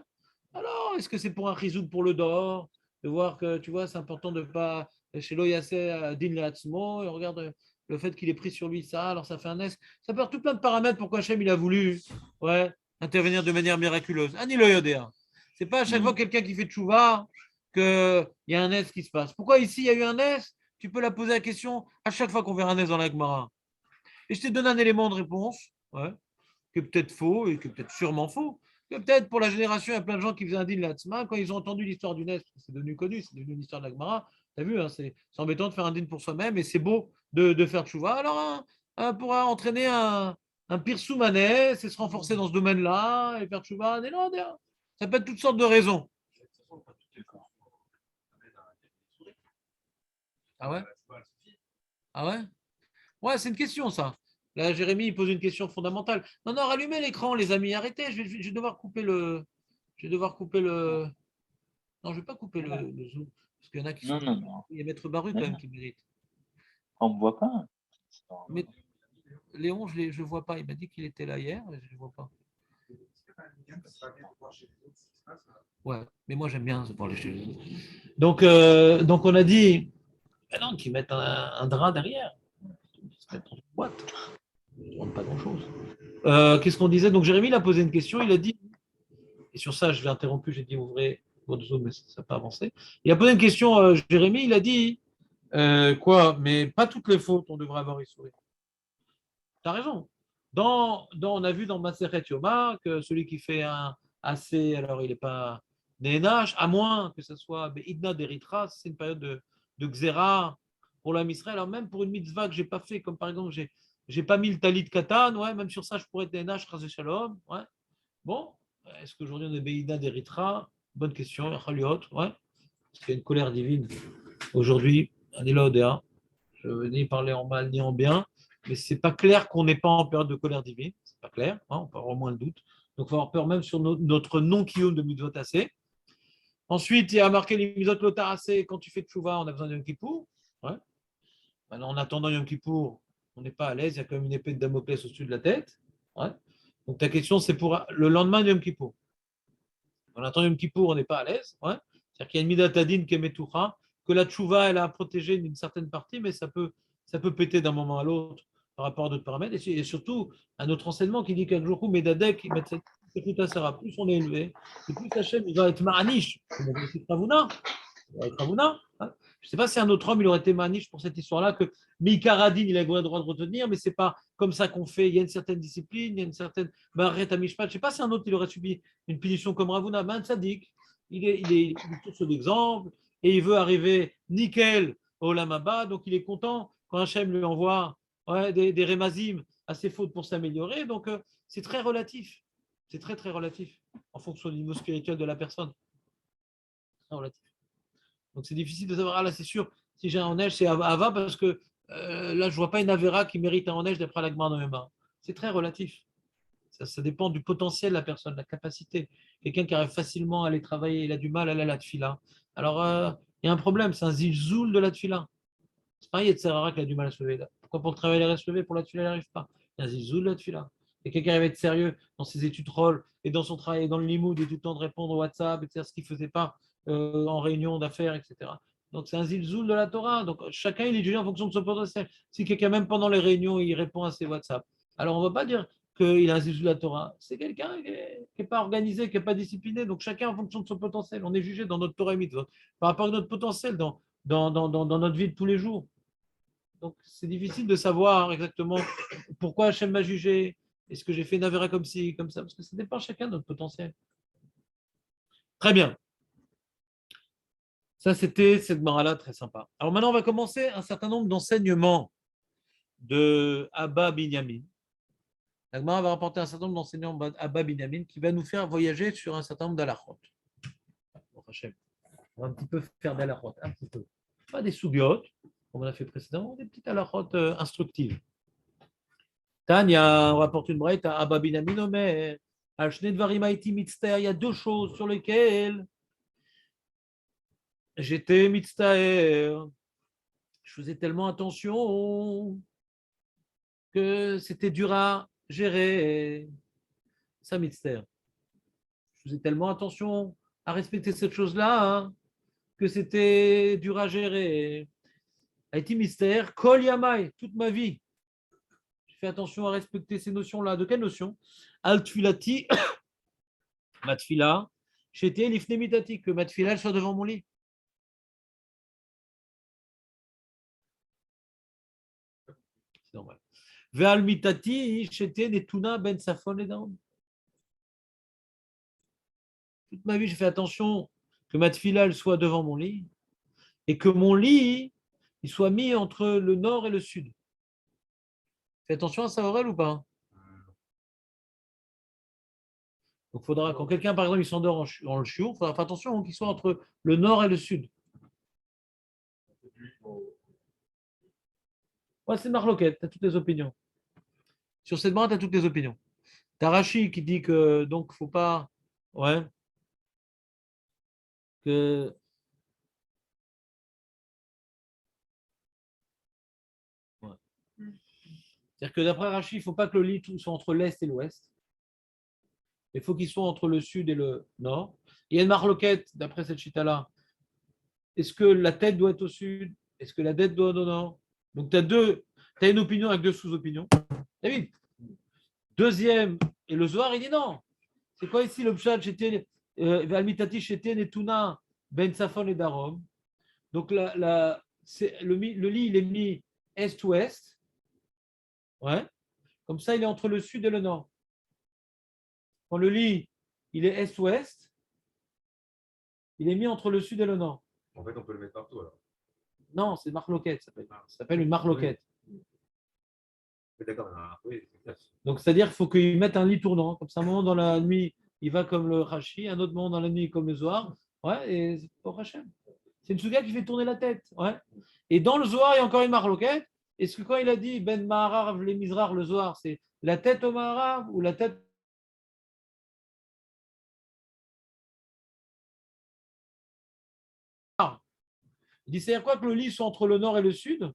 Alors, est-ce que c'est pour un rizoud pour le dehors? De voir que, tu vois, c'est important de ne pas, chez l'Oyasé, din l'atzmo, et regarde le fait qu'il ait pris sur lui ça, alors ça fait un S. Ça peut avoir tout plein de paramètres pourquoi Hachem, il a voulu intervenir de manière miraculeuse. Ani lo yodéa. Ce n'est pas à chaque fois quelqu'un qui fait tchouva qu'il y a un S qui se passe. Pourquoi ici, il y a eu un S? Tu peux la poser la question à chaque fois qu'on verra un S dans la Gemara. Et je t'ai donné un élément de réponse, qui est peut-être faux et qui est peut-être sûrement faux. Que peut-être pour la génération, il y a plein de gens qui faisaient un din l'atzma, quand ils ont entendu l'histoire du Nest, c'est devenu connu, c'est devenu une histoire de la Gemara. Tu as vu, c'est embêtant de faire un din pour soi-même et c'est beau de faire tchouva. Alors, on pourra entraîner un pirsou manet, c'est se renforcer dans ce domaine-là et faire tchouva. Ça peut être toutes sortes de raisons. Ah ouais? Ah ouais? Ouais, c'est une question, ça. Là, Jérémy, il pose une question fondamentale. Non, rallumez l'écran, les amis, arrêtez. Je vais devoir couper le. Je vais devoir couper le. Non, je ne vais pas couper le zoom. Parce qu'il y en a qui sont. Non. Il y a Maître Baru, quand même, qui mérite. On ne voit pas. Mais Léon, je ne le vois pas. Il m'a dit qu'il était là hier, mais je ne le vois pas. Ouais, mais moi, j'aime bien se parler chez les autres. Donc, on a dit. Non, qu'ils mettent un drap derrière. Ils se mettent dans une boîte. Ils ne demandent pas grand-chose. Qu'est-ce qu'on disait? Donc, Jérémy, il a posé une question. Il a dit, et sur ça, je l'ai interrompu, j'ai dit ouvrez votre Zoom, mais ça n'a pas avancé. Il a posé une question, Jérémy, il a dit Quoi? Mais pas toutes les fautes, on devrait avoir Issouré. Tu as raison. On a vu dans Maseret Yoma que celui qui fait un AC, alors il n'est pas Nénach, à moins que ce soit Idna d'Eritra, c'est une période de Xéra pour l'âme Israël. Alors même pour une mitzvah que je n'ai pas fait, comme par exemple, j'ai pas mis le talit katan, ouais, même sur ça, je pourrais être Nénach, Chazé Shalom. Ouais. Bon, est-ce qu'aujourd'hui on est Idna d'Eritra? Bonne question, Chaliot, ouais. Parce qu'il y a une colère divine aujourd'hui, Anila Odea. Je ne veux ni parler en mal ni en bien, mais c'est pas clair qu'on n'est pas en période de colère divine. C'est pas clair, hein, on peut avoir au moins le doute. Donc, il faut avoir peur même sur notre non-kiyum de mitzvot assez. Ensuite, il y a marqué les mitzvot lotar assez. Quand tu fais tchouva, on a besoin de Yom Kippour. Ouais. Maintenant, en attendant Yom Kippour, on n'est pas à l'aise. Il y a quand même une épée de Damoclès au-dessus de la tête. Ouais. Donc, ta question, c'est pour le lendemain de Yom Kippour. En attendant Yom Kippour, on n'est pas à l'aise. Ouais. C'est-à-dire qu'il y a une midatadine qui est metoucha, que la tchouva, elle a protégé d'une certaine partie, mais ça peut péter d'un moment à l'autre par rapport à d'autres paramètres. Et surtout, un autre enseignement qui dit qu'un jour, Medadek, il met cette Sarah, plus on est élevé, et plus Hachem, il va être Ma'anish. C'est Ravuna. Hein. Je ne sais pas si un autre homme, il aurait été Ma'anish pour cette histoire-là, que Mikaradine, il a le droit de retenir, mais ce n'est pas comme ça qu'on fait. Il y a une certaine discipline, il y a une certaine Maret Amishpat. Je ne sais pas si un autre, il aurait subi une punition comme Ravuna. Mais un tzaddik, il est source d'exemple, et il veut arriver nickel au Lamaba, donc il est content quand Hachem lui envoie des rémazim à ses fautes pour s'améliorer. Donc c'est très relatif. C'est très très relatif en fonction du niveau spirituel de la personne. Très relatif. Donc c'est difficile de savoir, ah là c'est sûr, si j'ai un en neige, c'est Ava parce que là je ne vois pas une Avera qui mérite un en neige d'après la Gemara de mes mains. C'est très relatif. Ça dépend du potentiel de la personne, de la capacité. Quelqu'un qui arrive facilement à aller travailler, il a du mal à aller à la tfila. Alors il y a un problème, c'est un zilzoul de la tfila. C'est pas un Yetzerara qui a du mal à se lever. Pourquoi pour le travail il reste levé, pour la tfila il n'arrive pas? Il y a un zilzoul de la tfila. Et quelqu'un arrive à être sérieux dans ses études rôles et dans son travail, dans le limoud, et tout le temps de répondre au WhatsApp, etc., ce qu'il ne faisait pas en réunion d'affaires, etc. Donc c'est un zilzoul de la Torah. Donc chacun il est jugé en fonction de son potentiel. Si quelqu'un, même pendant les réunions, il répond à ses WhatsApp, alors on ne va pas dire qu'il a un zilzoul de la Torah. C'est quelqu'un qui n'est pas organisé, qui n'est pas discipliné. Donc chacun en fonction de son potentiel. On est jugé dans notre Torah et mitzvot par rapport à notre potentiel dans notre vie de tous les jours. Donc c'est difficile de savoir exactement pourquoi Hachem m'a jugé. Est-ce que j'ai fait une avéra comme ci, comme ça? Parce que ça dépend chacun de notre potentiel. Très bien. Ça, c'était cette morale-là très sympa. Alors maintenant, on va commencer un certain nombre d'enseignements de Abba Binyamin. La Gemara va rapporter un certain nombre d'enseignements d'Abba Binyamin qui va nous faire voyager sur un certain nombre d'alachot. Bon, Hachem, on va un petit peu faire d'alachot, un petit peu. Pas des soubiotes, comme on a fait précédemment, des petites alachot instructives. Tania, on rapporte une braïta à Abba Binyamin Omer. Il y a deux choses sur lesquelles j'étais mitztaer. Je faisais tellement attention que c'était dur à gérer. Ça, mitztaer. Je faisais tellement attention à respecter cette chose-là hein, que c'était dur à gérer. Haïti mystère, kol yamai, toute ma vie. J'ai fait attention à respecter ces notions-là. De quelles notions? Al-tfilati, ma tfila, j'étais l'ifne mitati, que ma tfila soit devant mon lit. C'est normal. Ve'al mitati, j'étais netuna ben safon et daon. Toute ma vie, j'ai fait attention que ma tfila soit devant mon lit et que mon lit il soit mis entre le nord et le sud. Fais attention à ça, Aurel, ou pas? Donc, il faudra, quand quelqu'un, par exemple, il s'endort en le chiour, il faudra faire attention qu'il soit entre le nord et le sud. Ouais, c'est Marloquette, tu as toutes les opinions. Sur cette bande, tu as toutes les opinions. Tu as Rachi qui dit que, donc, il ne faut pas. Ouais. Que. Ouais. C'est-à-dire que d'après Rachi, il ne faut pas que le lit soit entre l'est et l'ouest. Il faut qu'il soit entre le sud et le nord. Il y a une marloquette, d'après cette chita-là. Est-ce que la tête doit être au sud? Est-ce que la tête doit être au nord? Donc, tu as une opinion avec deux sous-opinions. David. Deuxième, et le Zohar, il dit non. C'est quoi ici le pshat? Valmitati Sheten et Tuna, Ben Safon et Darom. Donc, le lit, il est mis est-ouest. Ouais. Comme ça, il est entre le sud et le nord. Quand le lit, il est est-ouest, il est mis entre le sud et le nord. En fait, on peut le mettre partout alors. Non, c'est marloquette, ça s'appelle une marloquette. Oui, d'accord, oui, c'est clair. Donc, c'est-à-dire qu'il faut qu'il mette un lit tournant. Comme ça, un moment dans la nuit, il va comme le Rashi, un autre moment dans la nuit comme le Zohar. Ouais, et c'est pour Hachem. C'est une souga qui fait tourner la tête. Ouais. Et dans le Zohar, il y a encore une marloquette. Est-ce que quand il a dit Ben Maharav le Mizrar, le Zohar, c'est la tête au Maharav ou la tête. Il dit c'est-à-dire quoi que le lit soit entre le nord et le sud?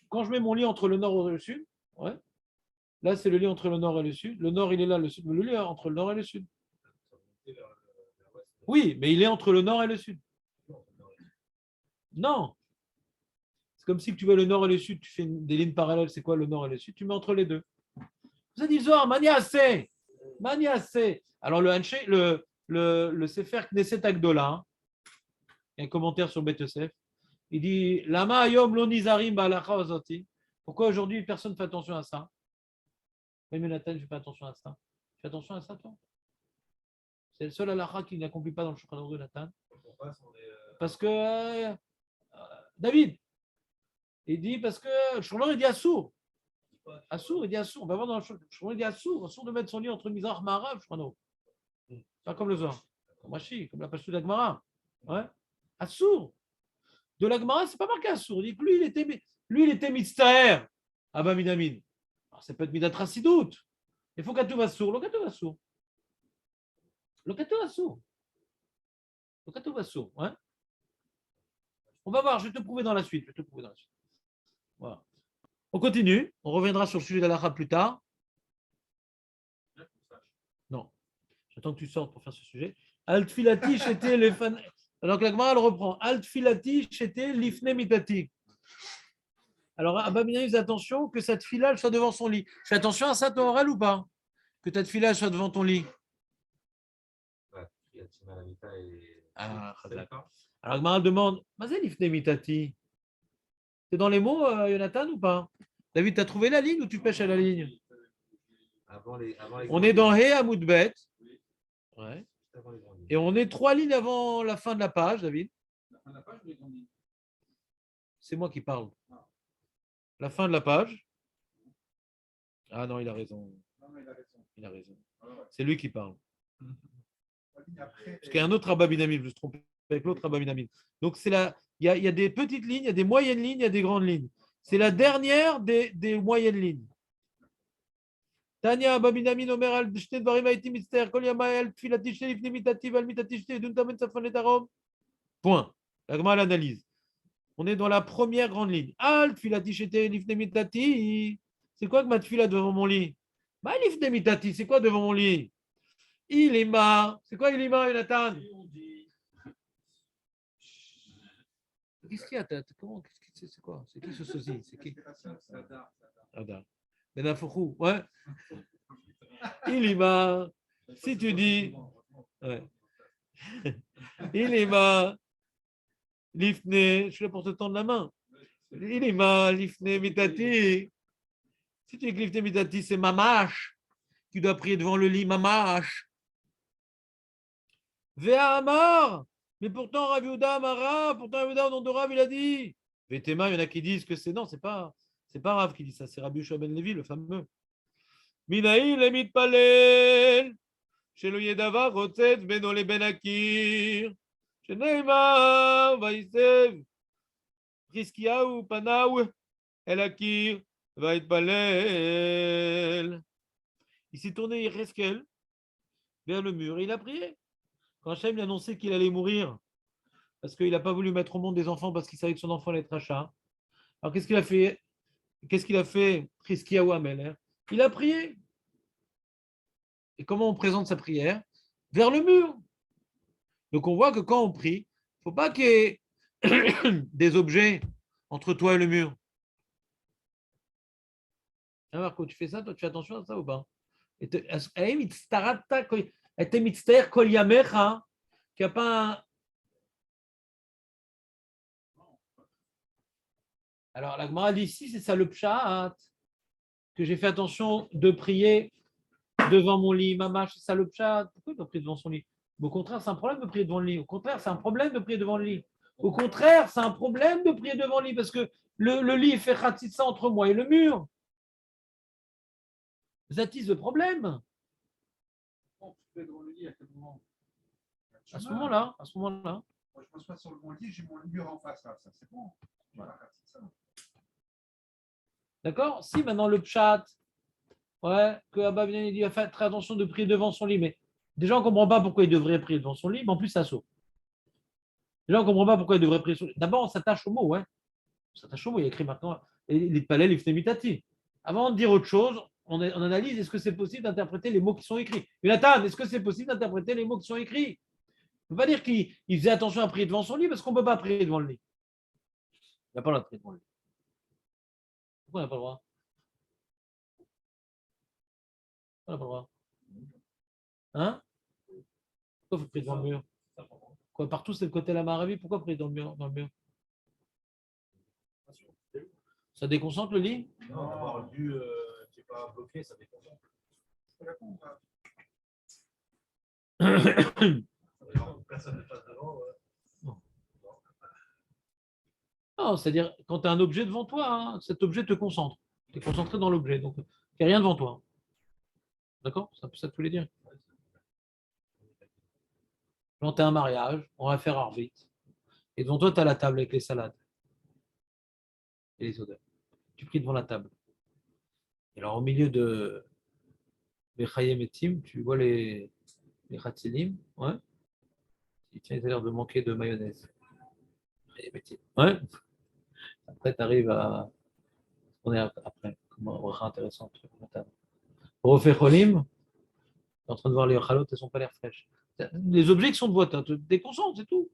Quand je mets mon lit entre le nord et le sud, ouais, là c'est le lit entre le nord et le sud. Le nord il est là, le sud, le lit est entre le nord et le sud. Oui, mais il est entre le nord et le sud. Non. C'est comme si tu veux le nord et le sud, tu fais des lignes parallèles. C'est quoi le nord et le sud? Tu mets entre les deux. Vous avez dit Zohar, Maniassé. Maniassé. Alors le Sefer Knesset Agdola, hein, il y a un commentaire sur Bet Yosef. Il dit Lama ayom lo nizarim ba'alacha ozoti. Pourquoi aujourd'hui personne ne fait attention à ça? Même Nathan, je fais pas attention à ça. Fais attention à ça, toi. C'est le seul halacha qui n'accomplit pas dans le Shulchan Aruch de Nathan. Parce que David, il dit parce que Shulchan il dit Assour. Assour, il dit Assour. On va voir dans le Shulchan il dit Assour. Assour de mettre son lit entre Mizrach Maharav, Shulchan. Pas comme le Zohar. Comme Rashi, comme la Pashut d'Agmara. Ouais. Assour. De l'Agmara, c'est pas marqué Assour. Il dit que lui, il était mitztaher. Abba Minamin. Alors, ça peut être Midat Rassidout. Il faut qu'Atou va sourd. Le Katou va sourd. Le Katou va sourd. Le Katou va sourd. Ouais. On va voir, je vais te prouver dans la suite. Je vais te prouver dans la suite. Voilà. On continue. On reviendra sur le sujet d'Alaha plus tard. Non. J'attends que tu sortes pour faire ce sujet. Altfilati c'était les fan. Donc la Gemara elle reprend. Altfilati c'était l'ifne mitati. Alors Abba Minamin, fais attention que cette fila soit devant son lit. Fais attention à ça, ton oral ou pas? Que ta fila soit devant ton lit. Ah, alors Gemara demande, Mazel ifne mitati. C'est dans les mots, Jonathan, ou pas? David, tu as trouvé la ligne ou tu pêches à la ligne? On est dans He Amoudbet. Ouais. Et on est 3 lignes avant la fin de la page, David. C'est moi qui parle. La fin de la page. Ah non, il a raison. Il a raison. C'est lui qui parle. Parce qu'il y a un autre Abba Minamin, je me suis trompé avec l'autre Abba Minamin. Donc c'est il y a des petites lignes, il y a des moyennes lignes, il y a des grandes lignes. C'est la dernière des moyennes lignes. Tania Abba Minamin Omer al Shne Dvarim Haiti Mitzter Kol Yama al Tfilati Shne Lifne Mitati Val Mitati Shne Dun Tamen Safan Letarom. Point. La Gemara l'analyse. On est dans la première grande ligne. Al Tfilati Shne Lifne Mitati. C'est quoi que ma tfila devant mon lit? Ma Lifne Mitati, c'est quoi devant mon lit? Il est marre. C'est quoi il est marre, Jonathan? Qu'est-ce qu'il y a? Comment? C'est quoi? C'est qui ce sosie? C'est qui? Ada. Benafourou. Ouais. Il est marre. Si tu dis. Ouais. Il est marre. Lifne. Je suis là pour te tendre la main. Il est marre. Lifne mitati. Si tu dis que Lifne mitati, c'est mamache. Tu dois prier devant le lit mamache. Véa Amar. Mais pourtant, Rav Yehuda Amara, pourtant Rav Yehuda au nom de Rav, il a dit. Vétéma, il y en a qui disent que c'est non, c'est pas Rav qui dit ça, c'est Rabbi Yehoshua ben Levi, le fameux. Minaïl et mitpalel, chez le Yedava, Rotzet, Benole ben Akir, chez Neymar, Vaïsev, Priskiaou, Panaou, El Akir, Vaïtpalel. Il s'est tourné Yecheskel vers le mur et il a prié. Quand Hachem lui a annoncé qu'il allait mourir, parce qu'il n'a pas voulu mettre au monde des enfants parce qu'il savait que son enfant allait être rachat. Alors qu'est-ce qu'il a fait? Priskiaou Ameler. Il a prié. Et comment on présente sa prière? Vers le mur. Donc on voit que quand on prie, il ne faut pas qu'il y ait des objets entre toi et le mur. Hein, Marco, tu fais ça, toi, tu fais attention à ça ou pas? Qu'il n'y a pas un... Alors, la Gemara dit ici, c'est ça le pshat, que j'ai fait attention de prier devant mon lit. Mamash, c'est ça le pshat. Pourquoi il doit prier devant son lit? Au contraire, c'est un problème de prier devant le lit. Au contraire, c'est un problème de prier devant le lit. Au contraire, c'est un problème de prier devant le lit parce que le lit fait khatitsa entre moi et le mur. Vous attise le problème. Bon, tu fais devant le lit à quel moment? À ce moment-là, à ce moment-là. Moi, je m'assois sur mon lit, j'ai mon mur en face, là. Ça, c'est bon. Voilà, c'est ça. D'accord? Si maintenant le pshat, ouais, que Abba vient et dit faire très attention de prier devant son lit, mais déjà on ne comprend pas pourquoi il devrait prier devant son lit, mais en plus ça saute. Déjà on ne comprend pas pourquoi il devrait prier sur le lit. D'abord on s'attache au mot, hein. On s'attache au mot, il y a écrit maintenant les palais, les fnemitati. Avant de dire autre chose, on analyse est-ce que c'est possible d'interpréter les mots qui sont écrits. Jonathan, est-ce que c'est possible d'interpréter les mots qui sont écrits? On ne peut pas dire qu'il faisait attention à prier devant son lit parce qu'on ne peut pas prier devant le lit. Il n'y a pas le droit de prier devant le lit. Pourquoi on n'a pas le droit? Pourquoi on n'a pas le droit? Hein? Pourquoi il faut prier devant le mur? Quoi, partout c'est le côté de la Maravi, pourquoi prier dans le mur, Ça déconcentre le lit? Non, d'avoir vu qui n'est pas bloqué, ça déconcentre. Personne ne passe devant. Non, c'est-à-dire quand tu as un objet devant toi, hein, cet objet te concentre. Tu es concentré dans l'objet, donc il n'y a rien devant toi. D'accord? Ça te voulait dire. Quand tu as un mariage, on va faire arbitre. Et devant toi, tu as la table avec les salades et les odeurs. Tu pries devant la table. Et alors au milieu de Chayem et Tim, tu vois les Hatzilim, ouais. Tiens, il a l'air de manquer de mayonnaise. Ouais. Après, tu arrives à. On est après. Comment on intéressant. Refait Cholim, tu es en train de voir les chalotes, elles ne sont pas l'air fraîches. Les objets qui sont de vote, te déconcentrent, c'est tout.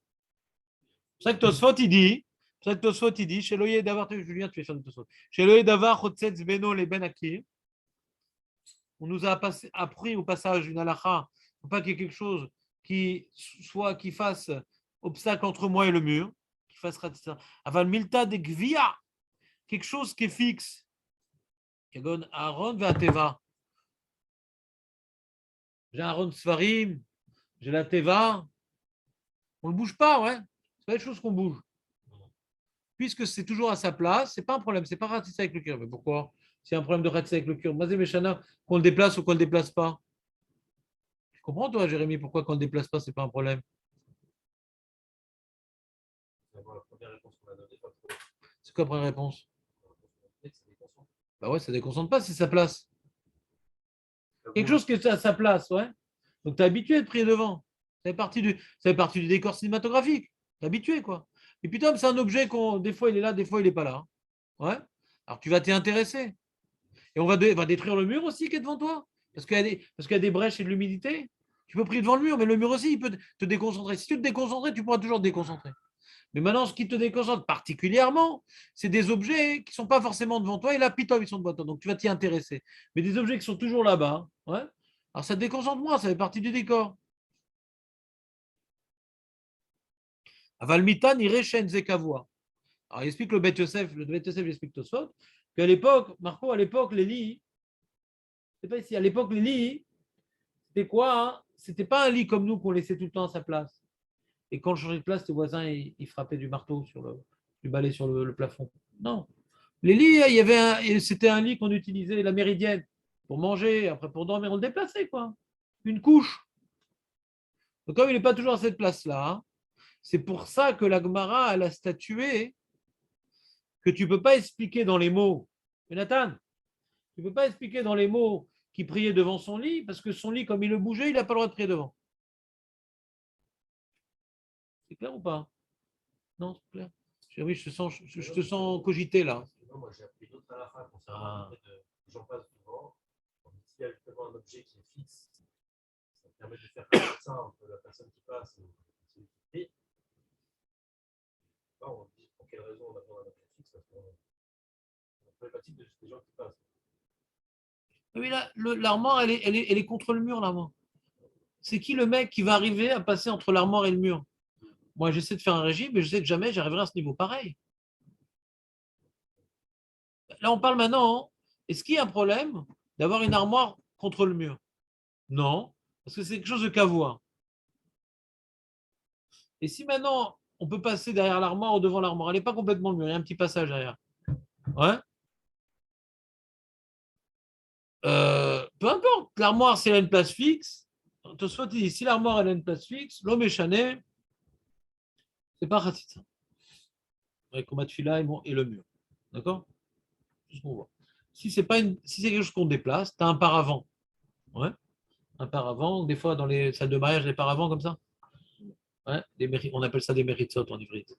C'est ça que Tosfot, il dit, chez Loyer Davar, Julien, tu es fan de Tosfot. Chez Loyer Davar, Chotzetz Beno, les Ben Akir, on nous a appris au passage une halakha, il ne faut pas qu'il y ait quelque chose qui fasse obstacle entre moi et le mur, qui fasse ratissa. Aval milta de gvia, quelque chose qui est fixe. Kagon Aaron Vateva. J'ai Aaron Sfarim, j'ai la Teva. On ne le bouge pas, ouais. C'est pas des choses qu'on bouge. Puisque c'est toujours à sa place, c'est pas un problème, c'est pas ratissa avec le cœur. Mais pourquoi? C'est un problème de ratissa avec le cœur. Mazé Meshana, qu'on le déplace ou qu'on ne le déplace pas. Tu comprends, toi, Jérémy, pourquoi qu'on ne le déplace pas, c'est pas un problème? La première réponse qu'on a donnée, pas trop. C'est quoi la première réponse? Bah ouais, ça ne déconcentre pas, c'est sa place. Quelque chose qui est à sa place, ouais. Donc tu es habitué de prier devant. Ça fait partie du décor cinématographique. Tu es habitué, quoi. Et puis, c'est un objet des fois il est là, des fois il n'est pas là. Ouais. Alors tu vas t'y intéresser. Et on va détruire le mur aussi qui est devant toi. Parce qu'il y a des brèches et de l'humidité. Tu peux prier devant le mur, mais le mur aussi, il peut te déconcentrer. Si tu te déconcentres, tu pourras toujours te déconcentrer. Mais maintenant, ce qui te déconcentre particulièrement, c'est des objets qui ne sont pas forcément devant toi et là, pitov, ils sont devant toi. Donc, tu vas t'y intéresser. Mais des objets qui sont toujours là-bas, ouais. Alors, ça te déconcentre moins, ça fait partie du décor. Avalmitan irechen zekavoa. Alors, il explique le Bet Yosef, il explique Tosfot, qu'à l'époque, Marco, à l'époque, les lits, c'est pas ici, à l'époque, les lits, c'était quoi, hein? C'était pas un lit comme nous qu'on laissait tout le temps à sa place. Et quand on changeait de place, tes voisins, ils frappaient du marteau du balai sur le plafond. Non. Les lits, c'était un lit qu'on utilisait, la méridienne, pour manger, après pour dormir, on le déplaçait, quoi. Une couche. Donc, comme il n'est pas toujours à cette place-là, hein, c'est pour ça que la Gemara, elle a statué que tu ne peux pas expliquer dans les mots. Jonathan, tu ne peux pas expliquer dans les mots qu'il priait devant son lit, parce que son lit, comme il le bougeait, il n'a pas le droit de prier devant. C'est clair ou pas? Non, c'est clair. Oui, je te sens cogiter là. Non, moi j'ai appris d'autres à la fin concernant le fait de j'en passe devant. S'il y a justement un objet qui est fixe, ça permet de faire comme ça entre la personne qui passe et celui qui prie. Là, on dit pour quelle raison on a besoin d'un objet fixe, parce qu'on est problématique de des gens qui passent. Oui, là, l'armoire, elle est contre le mur, l'armoire. C'est qui le mec qui va arriver à passer entre l'armoire et le mur? Moi, j'essaie de faire un régime, mais je sais que jamais j'arriverai à ce niveau pareil. là, on parle maintenant, est-ce qu'il y a un problème d'avoir une armoire contre le mur? Non, parce que c'est quelque chose de cavois. Et si maintenant, on peut passer derrière l'armoire ou devant l'armoire, elle n'est pas complètement le mur, il y a un petit passage derrière. Ouais. Peu importe, l'armoire, si elle a une place fixe, soit dit, si l'armoire elle a une place fixe, l'homme échané, c'est pas Khatsitsa. Avec Komat Fila et le mur. D'accord? C'est ce qu'on voit. Si c'est quelque chose qu'on déplace, tu as un paravent. Ouais. Un paravent, des fois dans les salles de mariage, des paravents comme ça. Ouais. On appelle ça des méritsot en hybride.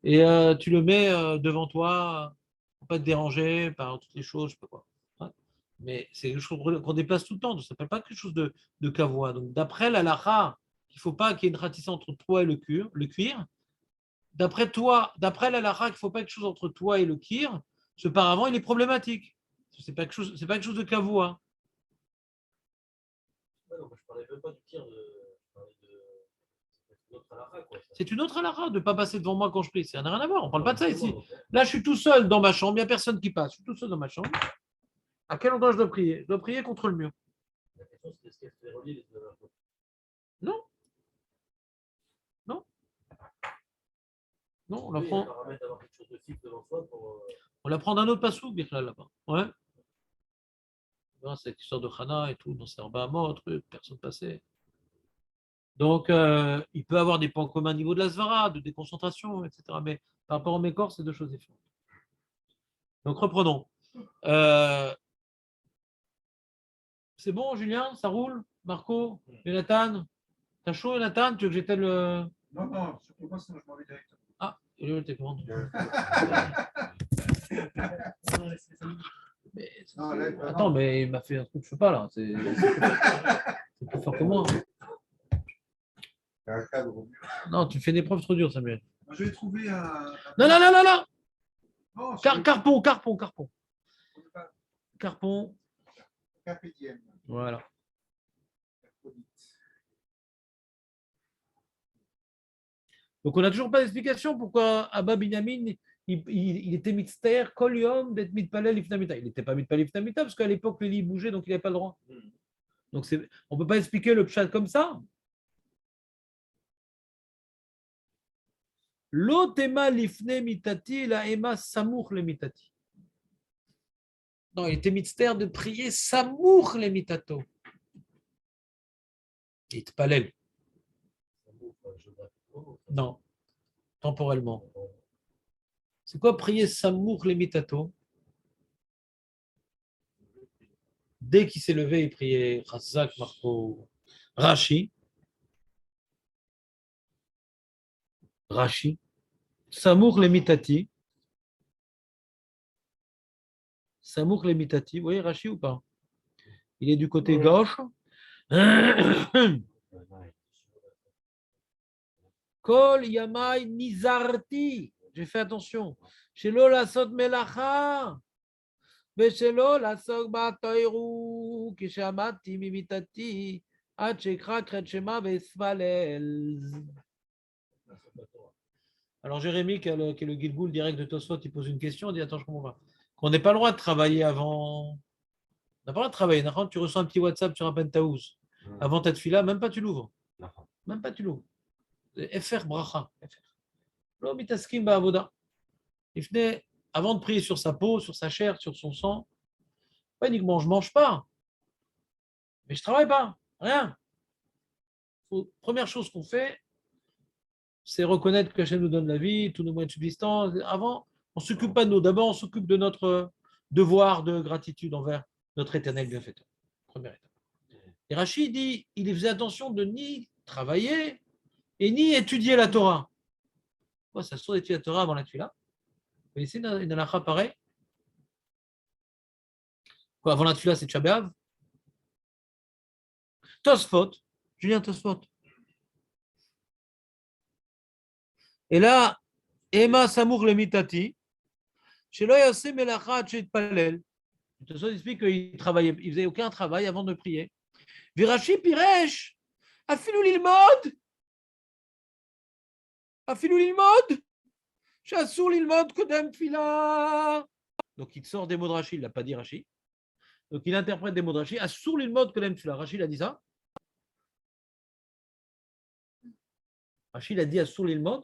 Et tu le mets devant toi, pour pas te déranger par toutes les choses, je sais pas quoi. Ouais. Mais c'est quelque chose qu'on déplace tout le temps, donc ça ne s'appelle pas quelque chose de cavois. Donc d'après la lacha, il ne faut pas qu'il y ait une ratisse entre toi et le cuir. D'après la lacha, qu'il ne faut pas quelque chose entre toi et le cuir, ce paravent, il est problématique. C'est pas quelque chose de cavois. Ouais, non, moi, je parlais même pas du tir je parlais c'est une autre halakha, quoi. C'est une autre halakha de ne pas passer devant moi quand je prie. Ça n'a rien à voir. On ne parle pas de ça ici. Donc, Là, je suis tout seul dans ma chambre. Il n'y a personne qui passe. Je suis tout seul dans ma chambre. À quel endroit je dois prier? Je dois prier contre le mur. la question, c'est est-ce qu'elle fait relier les deux halachot? Non. Non. Non, on la Oui, prend. il y a un paramètre d'avoir quelque chose de fixe devant soi pour. On la prend d'un autre passou, Bichlal, là-bas. Ouais. Dans cette histoire de Hana et tout, dans ces Arbaamot, truc, personne passait. Donc, il peut avoir des points communs au niveau de la Svara, de déconcentration, etc. Mais par rapport au Mécor, c'est deux choses différentes. Donc, reprenons. C'est bon, Julien? Ça roule? Marco? Jonathan? T'as chaud, Jonathan? Tu veux que j'éteigne le. Non, non, surtout moi, sinon je m'en vais directement. Ah, il est où le télécommande? Mais, Non, là, attends, mais il m'a fait un truc, je sais pas là. C'est plus fort que moi. Il y a un cadre au mur. Non, tu fais des preuves trop dures, Samuel. Moi, je vais trouver un. Non, non, non, non, non. Non, Carpon. pas. Carpon. Carpe diem. Voilà. Donc, on n'a toujours pas d'explication pourquoi Abba Binyamin, il était mitzter, kol yom, d'être mitpalel ifnamita. Il n'était pas mitpalel ifnamita parce qu'à l'époque, le lit bougeait, donc il n'avait pas le droit. Donc, on ne peut pas expliquer le pshat comme ça. L'otema lifne mitati, la ema samour le mitati. Non, il était mitzter de prier samour le mitato. Itpalel. Non, temporellement. C'est quoi prier samour le mitato? Dès qu'il s'est levé, il priait Chazak Marco Rashi. Samour le mitati. Samour le mitati. Vous voyez Rashi ou pas? Il est du côté gauche. Kol yamai nizarti. J'ai fait attention. Shelo lasot melacha. Beshelo lasok batoiru. Kishamati mimitati. Ad shekra kretshema vesvalel. Alors Jérémy, qui est le Gilgoul direct de Tosfot, il pose une question, il dit attends, je comprends pas. Qu'on n'ait pas le droit de travailler avant. On n'a pas le droit de travailler. Tu reçois un petit WhatsApp sur un Pentahouse. Avant ta tefila, même pas tu l'ouvres. Même pas tu l'ouvres. FR bracha. Lo mitaskim ba'avoda. Avant de prier sur sa peau, sur sa chair, sur son sang, pas uniquement je mange pas, mais je travaille pas. Rien. Première chose qu'on fait, c'est reconnaître que Hachem nous donne la vie, tous nos moyens de subsistance. Avant, on ne s'occupe pas de nous. D'abord, on s'occupe de notre devoir de gratitude envers notre éternel bienfaiteur. Première étape. Et Rachid dit, il faisait attention de ni travailler et ni étudier la Torah. Quoi, ça se trouve d'étudier la Torah avant la Tfila? Vous connaissez une halakha pareille? Quoi, avant la Tfila, c'est Tisha B'Av? Tosfot, Julien Tosfot. Et là, Ema Samour le Mitati, chez Loyase Melacha Palel. Tosfot explique qu'il travaillait, il faisait aucun travail avant de prier. Virachi Piresh, Afilou l'ilmod, Afilou l'ilmod, Chassou l'ilmod Kodem Tfila. Donc il te sort des mots de Rashi, il ne l'a pas dit Rashi. Donc il interprète des mots de Rashi. Assour l'ilmod que l'aime tu Rashi, il a dit ça. Rashi, il a dit Assour l'ilmod.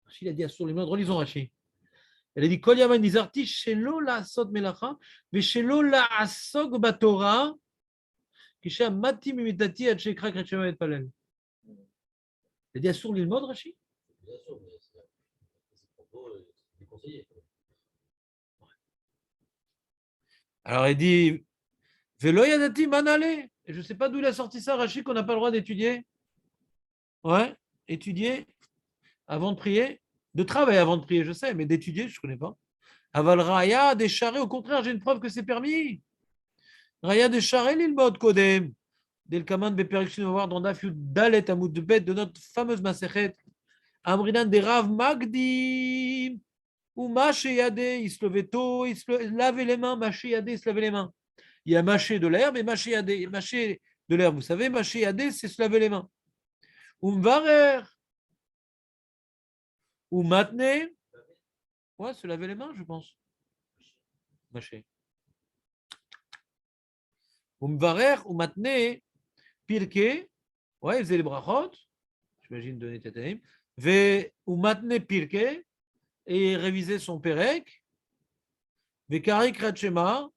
Rashi, il a dit Assour l'ilmod. Relisons Rashi. Elle a dit Kol yaman nizarti shelo la'asot melacha veshelo la'asog batorah kisha mati mimitati ad shekra krachema et palel. Elle a dit Assour l'ilmod, Rashi. Bien sûr, mais c'est propos déconseillé. Alors il dit Velo yadati manale. Et je ne sais pas d'où il a sorti ça, Rashi, qu'on n'a pas le droit d'étudier. Ouais, étudier avant de prier. De travailler avant de prier, je sais, mais d'étudier, je ne connais pas. Aval Raya, des charrets, au contraire, j'ai une preuve que c'est permis. Raya des charrets, l'ilmod kodem. Dès le Kaman Beperiksin, on va voir dans Daf Yud Dalet Amud Bet de notre fameuse Masechet. Amrinan des Rav Magdim. Ou Maché Yadé, il se levait tôt, il se lavait les mains, Maché Yadé, il se lavait les mains. Il y a Maché de l'herbe et Maché Yadé. Maché de l'herbe, vous savez, Maché Yadé, c'est se laver les mains. Umvarer. Ou Matne. Ouais, se laver les mains, je pense. Maché. Umvarer ou Matne. Pirke. Ouais, il faisait les brachot. J'imagine donner Tatanim. Ou Matne Pirke. Et réviser son Perek. Vekari Kratchema.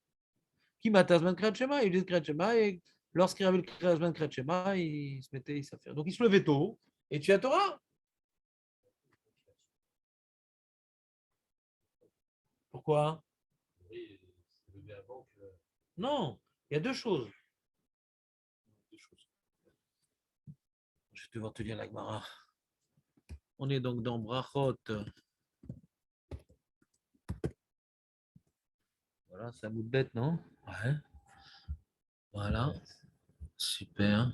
Qui matazman Kratchema. Il faisait Kratchema. Et lorsqu'il avait le Kratchema Kratchema, il se mettait sa faire. Donc il se levait tôt. Et tu as Torah. Pourquoi? Oui, c'est levé avant que. Non, il y a deux choses. Je vais devoir te lire la Gemara. On est donc dans Brachot. Voilà, c'est un bout de bête, non? Ouais. Voilà. Super.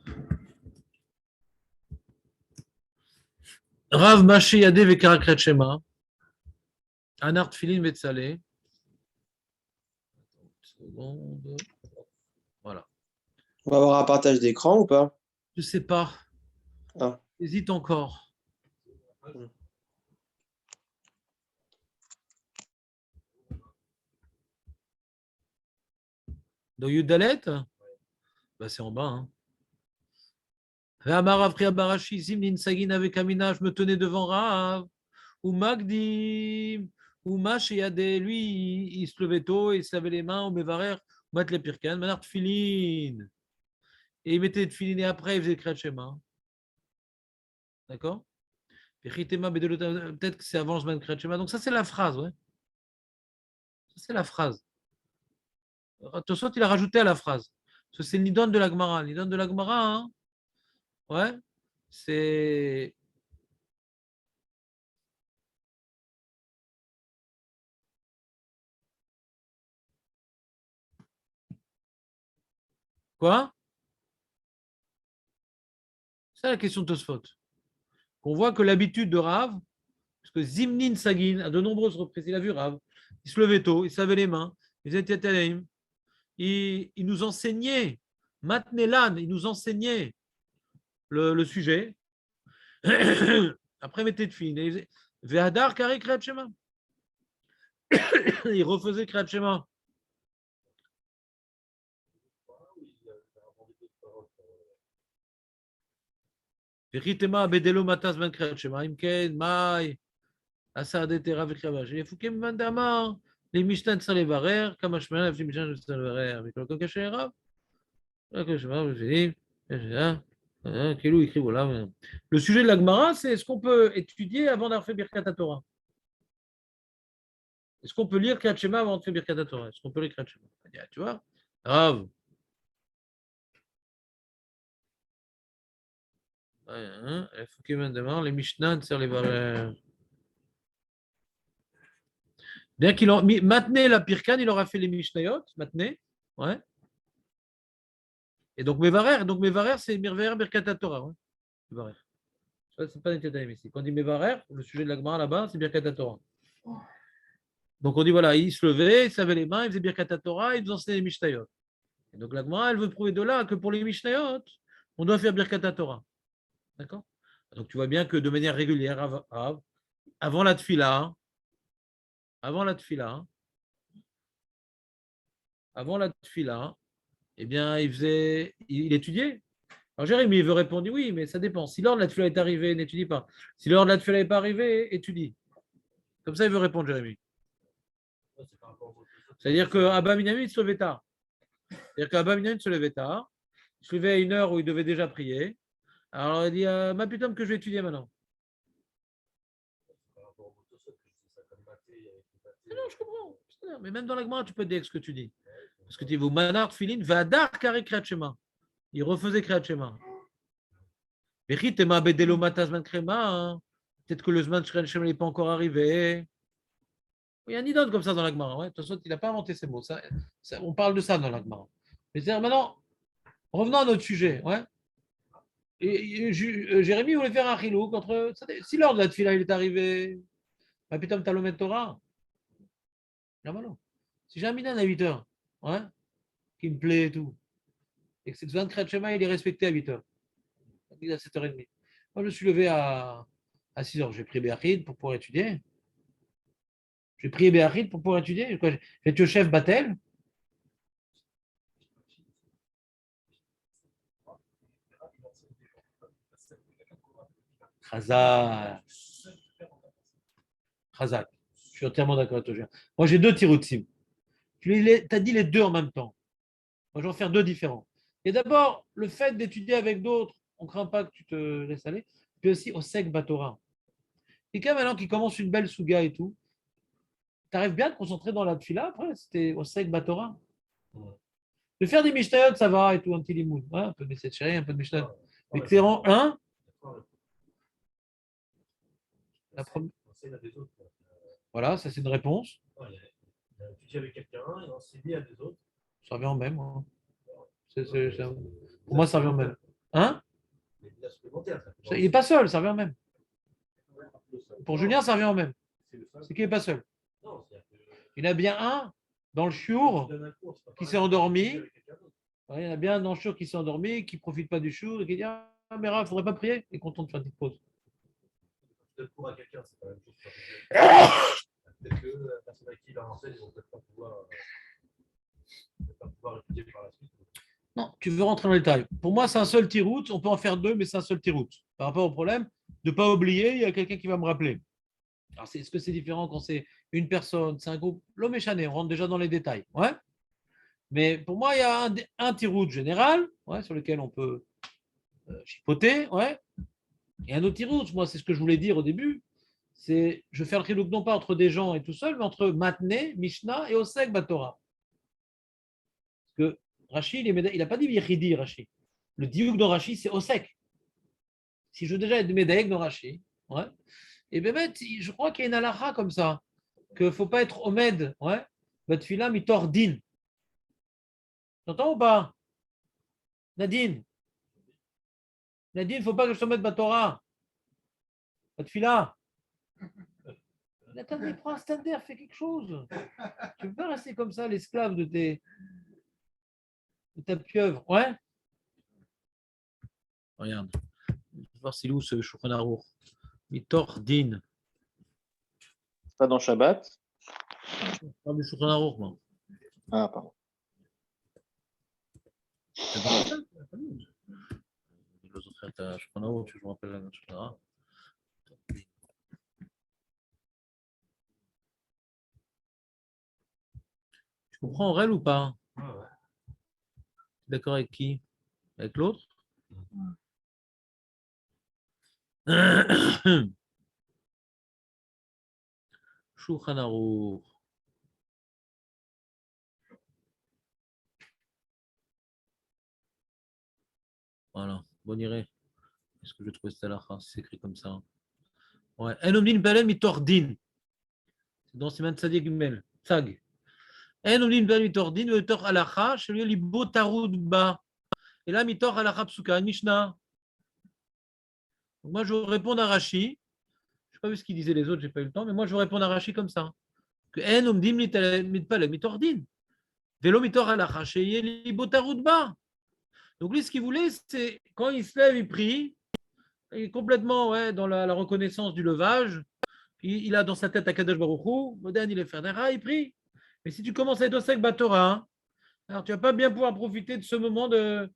Rav Maché Yadé Vekarakret Shema. Anart Filin Betzalé. Seconde. Voilà. On va avoir un partage d'écran ou pas? Je sais pas. Ah. Hésite encore. Dans Yudalet? Bah, c'est en bas. Hein. Amarav Kriya Barashi, Zimnin Sagin avec Amina, je me tenais devant Rav. Ou Magdim. Ou Macheyade, lui, il se levait tôt, il se lavait les mains, au Mevarer, Mat les Pirkan, Manart Filin. Et il mettait de filin et après, il faisait le Kriyat Shema. D'accord? Peut-être que c'est avant le Zman Kriyat Shema. Donc, ça, c'est la phrase, ouais. Ça, c'est la phrase. Tosot, il a rajouté à la phrase. Ça, c'est le Nidon de la Gemara. Le Nidon de la Gemara, hein? Ouais. C'est. Quoi? C'est la question de Tosfot. On voit que l'habitude de Rav, parce que Zimnin Sagin, à de nombreuses reprises, il a vu Rav, il se levait tôt, il se lavait les mains, il faisait Tetalim, il nous enseignait, Matnelan, il nous enseignait le sujet. Après, il mettait de fin. Il faisait Vehadar Kari Kriyat Shema. Il refaisait Kriyat Shema. Vechitema bedelo matas ben Kriyat Shema. Imken, Mai, Asar de Tera Vechavash. Il faut qu'il me mande amar. Les Mishnah de Salevarer, Kamashman, les Mishnah de Salevarer. Avec le Kaché Rav. Le sujet de la Gemara, c'est est-ce qu'on peut étudier avant d'avoir fait Birkat Torah? Est-ce qu'on peut lire Kriyat Shema avant de faire Birkat Torah? Est-ce qu'on peut lire Kriyat Shema? Tu vois, grave. Il faut qu'il me demande les Mishnah de Salevarer. Bien qu'il en maintenait la Pirkan, il aura fait les Mishnayot, maintenait, ouais. Et donc Mevarer, c'est Mirver Birkat Torah, ouais. Mevarer. Ça, c'est pas Netadaim ici. Quand on dit Mevarer, le sujet de la Gemara là-bas, c'est Birkat Torah. Donc on dit voilà, il se levait, il se lavait les mains, il faisait Birkat Torah, il nous enseignait les Mishnayot. Et donc la Gemara, elle veut prouver de là que pour les Mishnayot, on doit faire Birkat Torah. D'accord? Donc tu vois bien que de manière régulière, avant la Tfila, avant la tfila, eh bien, il étudiait. Alors Jérémy il veut répondre oui, mais ça dépend. Si l'heure de la tfila est arrivée, n'étudie pas. Si l'heure de la tfila n'est pas arrivée, étudie. Comme ça, il veut répondre, Jérémy. C'est-à-dire que Abba Minami se levait tard. C'est-à-dire qu'Abba Minami se levait tard. Il se levait à une heure où il devait déjà prier. Alors il dit ma putain que je vais étudier maintenant. Non, je comprends. Mais même dans la Gemara, tu peux dire ce que tu dis. Parce que tu dis vous manar filin vadar kari kriyat shema. Il refaisait kriyat shema. Peut-être que le Zman Shema n'est pas encore arrivé. Il y a un idole comme ça dans la Gemara. Ouais. De toute façon, il n'a pas inventé ces mots. On parle de ça dans la Gemara. Mais maintenant, revenons à notre sujet. Ouais. Jérémy voulait faire un chilouk entre. Si l'heure de la tefila il est arrivé, bah, putain, t'as le Torah. Non, non. Si j'ai un minan à 8 heures, ouais, qui me plaît et tout, et que c'est Zman Shema, il est respecté à 8 heures. Il est à 7h30. Moi, je me suis levé à 6 heures. J'ai pris Béachid pour pouvoir étudier. J'ai prié Béachid pour pouvoir étudier. J'ai tué chef Batel. Khazak. Khazak. Je suis entièrement d'accord avec toi. Moi, j'ai 2 tiroutsim. Tu as dit les 2 en même temps. Moi, je vais en faire 2 différents. Et d'abord, le fait d'étudier avec d'autres, on ne craint pas que tu te laisses aller. Puis aussi au sec Batora. Et quand maintenant qui commence une belle souga et tout, tu arrives bien à te concentrer dans la tfila après, c'était au sec Batora. De faire des mishnayot, ça va et tout, un petit limoun. Ouais, un peu de Messetchéri, un peu de mishnayot. Mais que rends un. La première. Voilà, ça c'est une réponse. Il a étudié avec quelqu'un, il a enseigné à des autres. Ça revient en même. Hein. Pour moi, ça revient en même. Hein? Il n'est pas seul, ça revient en même. Pour Julien, ça revient en même. C'est qu'il n'est pas seul. Il y en a bien un dans le chiour qui s'est endormi. Il y en a bien dans le chiour qui s'est endormi, qui ne profite pas du chiour et qui dit ah, mais il ne faudrait pas prier. Il est content de faire une petite pause. Peut-être pour quelqu'un, c'est pas la même chose. Peut-être que la personne à qui il a enseigné, ils ne vont peut-être pas pouvoir étudier par la suite. Non, tu veux rentrer dans les détails. Pour moi, c'est un seul tirout. On peut en faire 2, mais c'est un seul tirout. Par rapport au problème de ne pas oublier, il y a quelqu'un qui va me rappeler. Alors, est-ce que c'est différent quand c'est une personne, c'est un groupe? L'homme est chané, on rentre déjà dans les détails. Ouais. Mais pour moi, il y a un tirout général sur lequel on peut chipoter. Ouais. Et un autre tirout, moi, c'est ce que je voulais dire au début. C'est, je fais le chilouk non pas entre des gens et tout seul, mais entre Matné, Mishnah et Osek Batora. Parce que Rashi, il n'a pas dit Yechidi, Rashi. Le diouk de Rashi, c'est Osek. Si je veux déjà être médaïque dans Rashi, ouais, et bien, je crois qu'il y a une halakha comme ça, qu'il ne faut pas être omed, ouais, Batfila mitor din. T'entends ou pas? Nadine, il ne faut pas que je te mette Batora. Batfila. Attendez, prends un standard, fais quelque chose. Tu ne peux pas rester comme ça, l'esclave de ta pieuvre. Ouais. Regarde. Je vais voir s'il est où ce Shulchan Aruch. Mitor din. Pas dans Shabbat. Je parle du Shulchan Aruch, moi. Ah, pardon. C'est pas ça. Les autres frères, tu as Shulchan Aruch, je me rappelle la Shulchan Aruch. Tu comprends Aurel ou pas? D'accord avec qui? Avec l'autre? Shulchan Aruch. Voilà, bon iré. Est-ce que je trouve cette halakha? C'est écrit comme ça. Ouais. En omdin pelel mitor din. C'est dans Siman Tzadik Gimel. Tzag. En omdin pelel mitor din mitor halakha shel libo tarud ba. Et là mitor halakha psuka Mishnah. Donc moi je vais répondre à Rashi. Je n'ai pas vu ce qu'ils disaient les autres, j'ai pas eu le temps, mais moi je vais répondre à Rashi comme ça. Que en omdin pelel mitor din. Velo mitor halakha shel libo tarud ba. Donc lui, ce qu'il voulait, c'est quand il se lève, il prie, il est complètement dans la reconnaissance du levage, il a dans sa tête Akadosh Baruch Hu, Moderne, il est faire des il prie. Mais si tu commences à être sec Batora, alors tu vas pas bien pouvoir profiter de ce moment de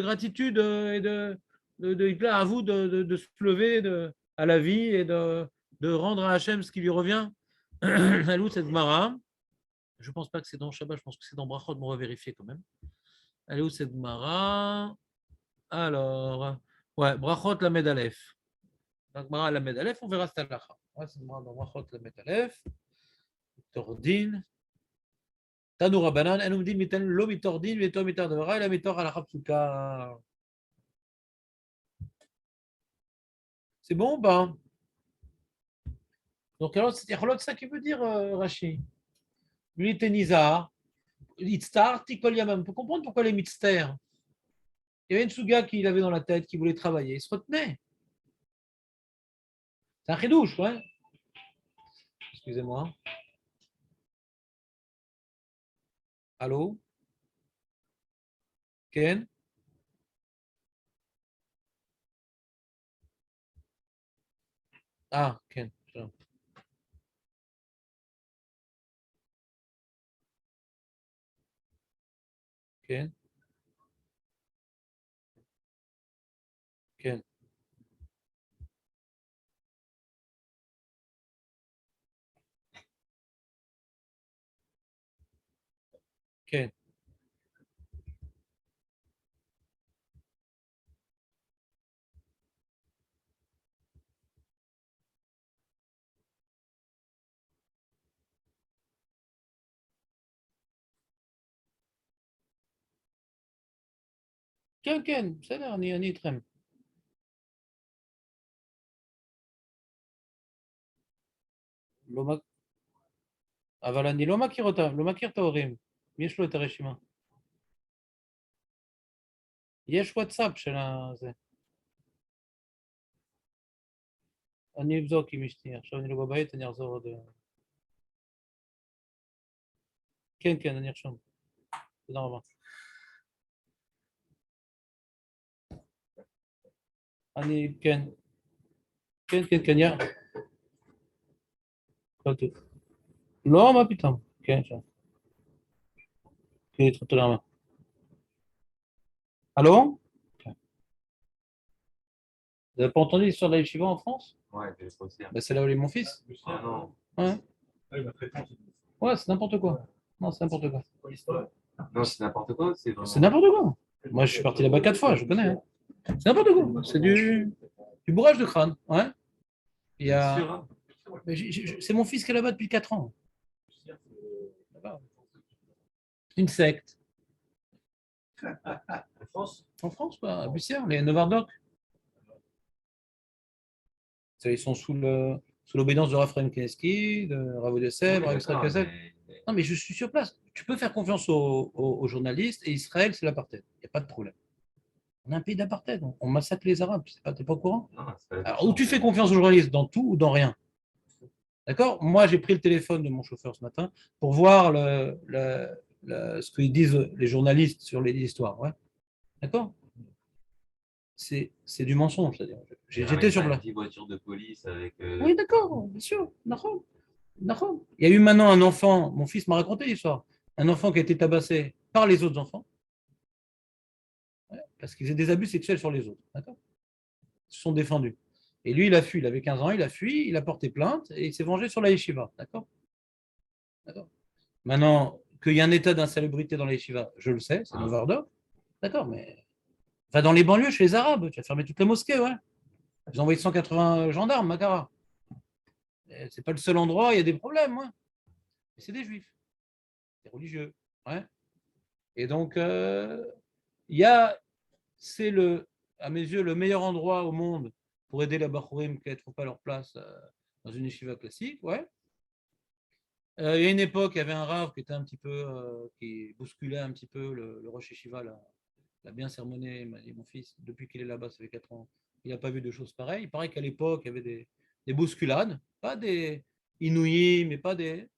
gratitude et il plaît à vous de se lever à la vie et de rendre à Hachem ce qui lui revient. Alou, cette Gemara. Je ne pense pas que c'est dans Shabbat, je pense que c'est dans Brachot, mais on va vérifier quand même. Alou, cette Gemara. Alors, ouais, Brachot la Medalef. Donc, Gemara la Medalef, on verra cette halakha. Ouais, c'est Gemara dans Brachot la Medalef. Tordin. Tanoura Banan, elle nous dit Mitan lo mitordin, mitor mitar de Vera, et la mitor à la Rapsuka. C'est bon ou pas? Donc, alors, c'est ça qui veut dire, Rashi. Lui, il était Nizar. Itztar, Tikol Yamam. On peut comprendre pourquoi les Mitzter. Il y avait une Suga qu'il avait dans la tête, qui voulait travailler. Il se retenait. C'est un chidouche, ouais. Excusez-moi. Allô? Ken? Ah, Ken. Ken? Ken? Ken? Ken, בסדר, אני איתכם. אבל אני לא מכיר אותם, לא מכיר את ההורים. מי יש לו את הרשימה? יש וואטסאפ של הזה. אני אבדוק עם אשתי, עכשיו אני לא בבית, אני אחזור עוד... כן, אני ארשום. תודה רבה. כן, יא. כל טוב. לא, מה פתאום? כן, שם. כן, תודה רבה. Allô? Vous n'avez pas entendu l'histoire de la yeshiva en France? Ouais, je vais aussi. Ben, c'est là où est mon fils. Ah non. Ouais, c'est n'importe quoi. Non, c'est n'importe quoi. Non, c'est n'importe quoi. C'est vraiment... n'importe quoi. Moi, je suis parti là-bas 4 fois, je connais. Hein. C'est n'importe quoi. C'est du bourrage de crâne. Ouais. Il y a... Sûr, hein. C'est mon fils qui est là-bas depuis 4 ans. C'est une secte. En France? En France, quoi, à Bussière, les Novardoc. Ils sont sous l'obédience de Raphaël Keneski, de Rav de Sèvres, Oui, Extra d'accord, Cassette. mais- Non, mais je suis sur place. Tu peux faire confiance aux journalistes et Israël, c'est l'apartheid. Il n'y a pas de problème. On est un pays d'apartheid. On massacre les Arabes. T'es pas au courant? Non, c'est pas la Alors, question. où tu fais confiance aux journalistes, dans tout ou dans rien. D'accord? Moi, j'ai pris le téléphone de mon chauffeur ce matin pour voir ce qu'ils disent les journalistes sur les histoires. Ouais. D'accord? C'est du mensonge. C'est-à-dire, j'étais sur place. Une petite voiture de police avec. Oui, d'accord, bien sûr. D'accord. D'accord. Il y a eu maintenant un enfant, mon fils m'a raconté l'histoire, un enfant qui a été tabassé par les autres enfants, ouais, parce qu'ils faisaient des abus sexuels sur les autres. D'accord? Ils se sont défendus. Et lui, il a fui, il avait 15 ans, il a fui, il a porté plainte et il s'est vengé sur la yeshiva. D'accord? D'accord. Maintenant, qu'il y a un état d'insalubrité dans la yeshiva, je le sais, c'est Novardo. D'accord, mais va dans les banlieues chez les Arabes, tu vas fermer toutes les mosquées, ouais. Ils ont envoyé 180 gendarmes, Makara. C'est pas le seul endroit, il y a des problèmes, ouais. Mais c'est des juifs, des religieux, ouais. Et donc, c'est à mes yeux le meilleur endroit au monde pour aider les Bachurim qui ne trouvent pas leur place dans une yeshiva classique, ouais. Il y a une époque, il y avait un Rav qui était un petit peu, qui bousculait un petit peu le Rosh Yeshiva, l'a bien sermonné, il m'a dit, mon fils, depuis qu'il est là-bas, ça fait 4 ans, il n'a pas vu de choses pareilles. Il paraît qu'à l'époque, il y avait des bousculades, pas des inouïs, mais pas des...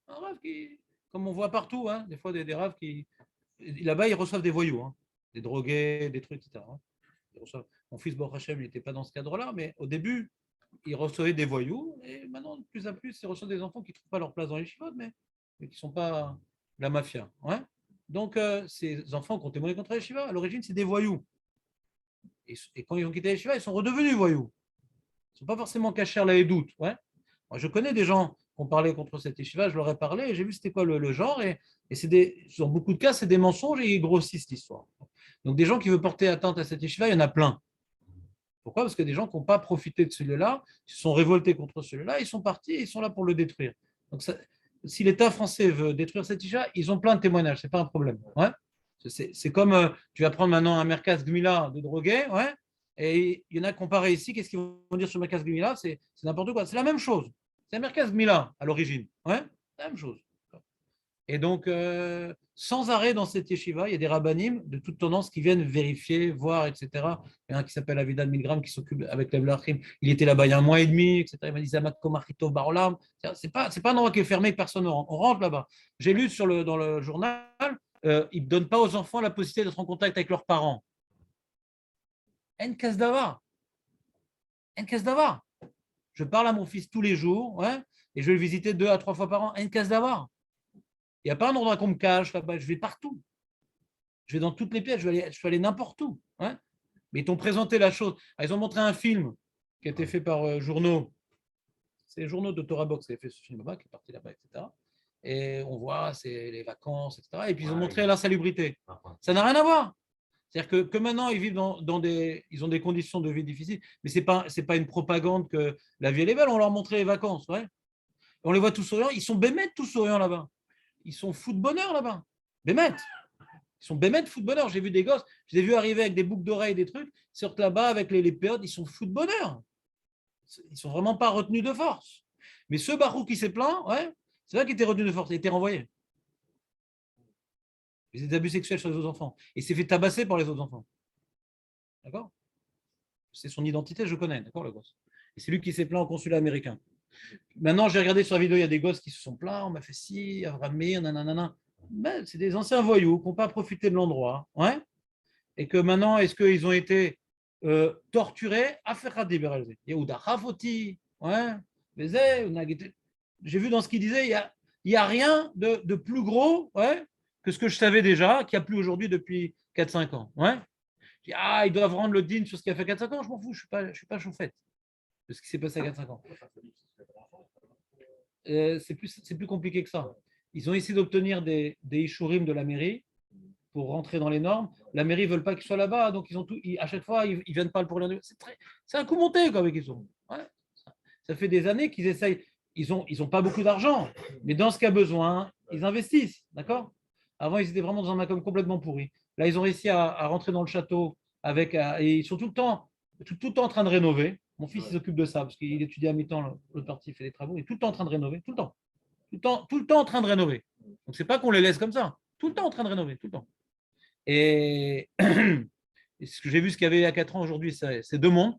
Un Rav qui, comme on voit partout, hein, des fois des Rav qui... Là-bas, ils reçoivent des voyous, hein, des drogués, des trucs, etc. Hein. Mon fils, Baruch Hashem, il n'était pas dans ce cadre-là, mais au début, ils recevaient des voyous, et maintenant, de plus en plus, ils reçoivent des enfants qui ne trouvent pas leur place dans les chivotes, mais qui ne sont pas de la mafia. Ouais. Donc, ces enfants qui ont témoigné contre les chivas, à l'origine, c'est des voyous. Et quand ils ont quitté les chivas, ils sont redevenus voyous. Ils ne sont pas forcément cachés à la doute. Ouais. Moi, je connais des gens qui ont parlé contre cette yeshiva, je leur ai parlé, et j'ai vu c'était quoi le genre, et dans beaucoup de cas, c'est des mensonges et ils grossissent l'histoire. Donc, des gens qui veulent porter atteinte à cette yeshiva, il y en a plein. Pourquoi? Parce que des gens qui n'ont pas profité de celui-là, qui se sont révoltés contre celui-là, ils sont partis et ils sont là pour le détruire. Donc, si l'État français veut détruire cette yeshiva, ils ont plein de témoignages, ce n'est pas un problème. Ouais. C'est comme tu vas prendre maintenant un Merkaz Gmila de drogués, ouais, et il y en a comparé ici, qu'est-ce qu'ils vont dire sur Merkaz Gmila? C'est n'importe quoi, c'est la même chose. C'est un Merkaz Gmila à l'origine, ouais, la même chose. Et donc, sans arrêt dans cette yeshiva, il y a des rabbanim de toute tendance qui viennent vérifier, voir, etc. Il y en a un qui s'appelle Avidan Milgram qui s'occupe avec les Blachim. Il était là-bas il y a un mois et demi, etc. Il m'a dit Zamak Komachito Barolam. C'est pas un endroit qui est fermé, personne ne rentre. On rentre là-bas. J'ai lu dans le journal, ils ne donnent pas aux enfants la possibilité d'être en contact avec leurs parents. En Kasdava. En Kasdava. Je parle à mon fils tous les jours, ouais, et je vais le visiter 2 à 3 fois par an. En Kasdava. Il n'y a pas un endroit qu'on me cache là-bas. Je vais partout. Je vais dans toutes les pièces. Je vais aller n'importe où. Hein. Mais ils t'ont présenté la chose. Ils ont montré un film qui a été fait par journaux. C'est les journaux de Torah Box qui avaient fait ce film là-bas, qui est parti là-bas, etc. Et on voit, c'est les vacances, etc. Et puis ils ont montré l'insalubrité. Ça n'a rien à voir. C'est-à-dire que maintenant, ils vivent ils ont des conditions de vie difficiles. Mais ce n'est pas une propagande que la vie est belle. On leur montrait les vacances. Ouais. On les voit tous souriants. Ils sont bémètes tous souriants là-bas. Ils sont fous de bonheur là-bas. Bémètes. Ils sont bémètes fous de bonheur. J'ai vu des gosses, je les ai vus arriver avec des boucles d'oreilles, des trucs, ils sortent là-bas avec les périodes, ils sont fous de bonheur. Ils ne sont vraiment pas retenus de force. Mais ce Barou qui s'est plaint, ouais, c'est vrai qu'il était retenu de force, il était renvoyé. Les abus sexuels sur les autres enfants. Et il s'est fait tabasser par les autres enfants. D'accord? C'est son identité, je connais, d'accord, le gosse. Et c'est lui qui s'est plaint au consulat américain. Maintenant, j'ai regardé sur la vidéo, il y a des gosses qui se sont plaints, on m'a fait ci, Avram Meir, nanana. Ben, c'est des anciens voyous qui n'ont pas profité de l'endroit. Ouais. Et que maintenant, est-ce qu'ils ont été torturés? Yehuda Hafoti. Ouais. J'ai vu dans ce qu'il disait, il n'y a rien de plus gros, ouais, que ce que je savais déjà, qu'il n'y a plus aujourd'hui depuis 4-5 ans. Ouais. Ils doivent rendre le din sur ce qu'il a fait 4-5 ans, je m'en fous, je ne suis pas chauffette de ce qui s'est passé à 4-5 ans. C'est plus compliqué que ça. Ils ont essayé d'obtenir des ishurim de la mairie pour rentrer dans les normes. La mairie ne veut pas qu'ils soient là-bas, donc à chaque fois, ils ne viennent pas pour leur. C'est un coup monté quoi, avec ils sont. Ouais. Ça fait des années qu'ils essayent. Ils ont pas beaucoup d'argent, mais dans ce qu'il y a besoin, ils investissent. D'accord? Avant, ils étaient vraiment dans un macom complètement pourri. Là, ils ont réussi à rentrer dans le château et ils sont tout le temps en train de rénover. Mon fils s'occupe de ça parce qu'il étudie à mi-temps, l'autre partie fait des travaux, il est tout le temps en train de rénover, tout le temps. Tout le temps en train de rénover. Donc, c'est pas qu'on les laisse comme ça. Tout le temps en train de rénover, tout le temps. Et ce que j'ai vu, ce qu'il y avait il y a 4 ans, aujourd'hui, c'est 2 mondes.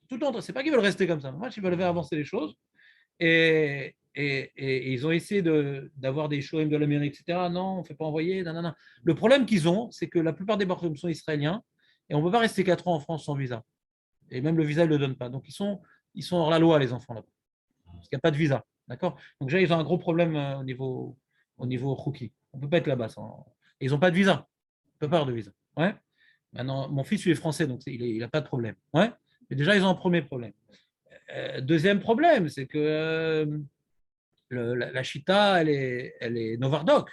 Tout le temps, c'est pas qu'ils veulent rester comme ça. Moi, ils veulent faire avancer les choses. Et ils ont essayé d'avoir des showrooms de l'Amérique, etc. Non, on ne fait pas envoyer. Nanana. Le problème qu'ils ont, c'est que la plupart des bartholomes sont israéliens et on ne peut pas rester 4 ans en France sans visa. Et même le visa, ils ne le donnent pas. Donc, ils sont hors la loi, les enfants, là-bas. Parce qu'il n'y a pas de visa. D'accord? Donc, déjà, ils ont un gros problème au niveau Chouki. On ne peut pas être là-bas. Et ils n'ont pas de visa. On ne peut pas avoir de visa. Ouais? Maintenant, mon fils, il est français, donc il n'a pas de problème. Ouais? Mais déjà, ils ont un premier problème. Deuxième problème, c'est que la Chita, elle est Novardoc.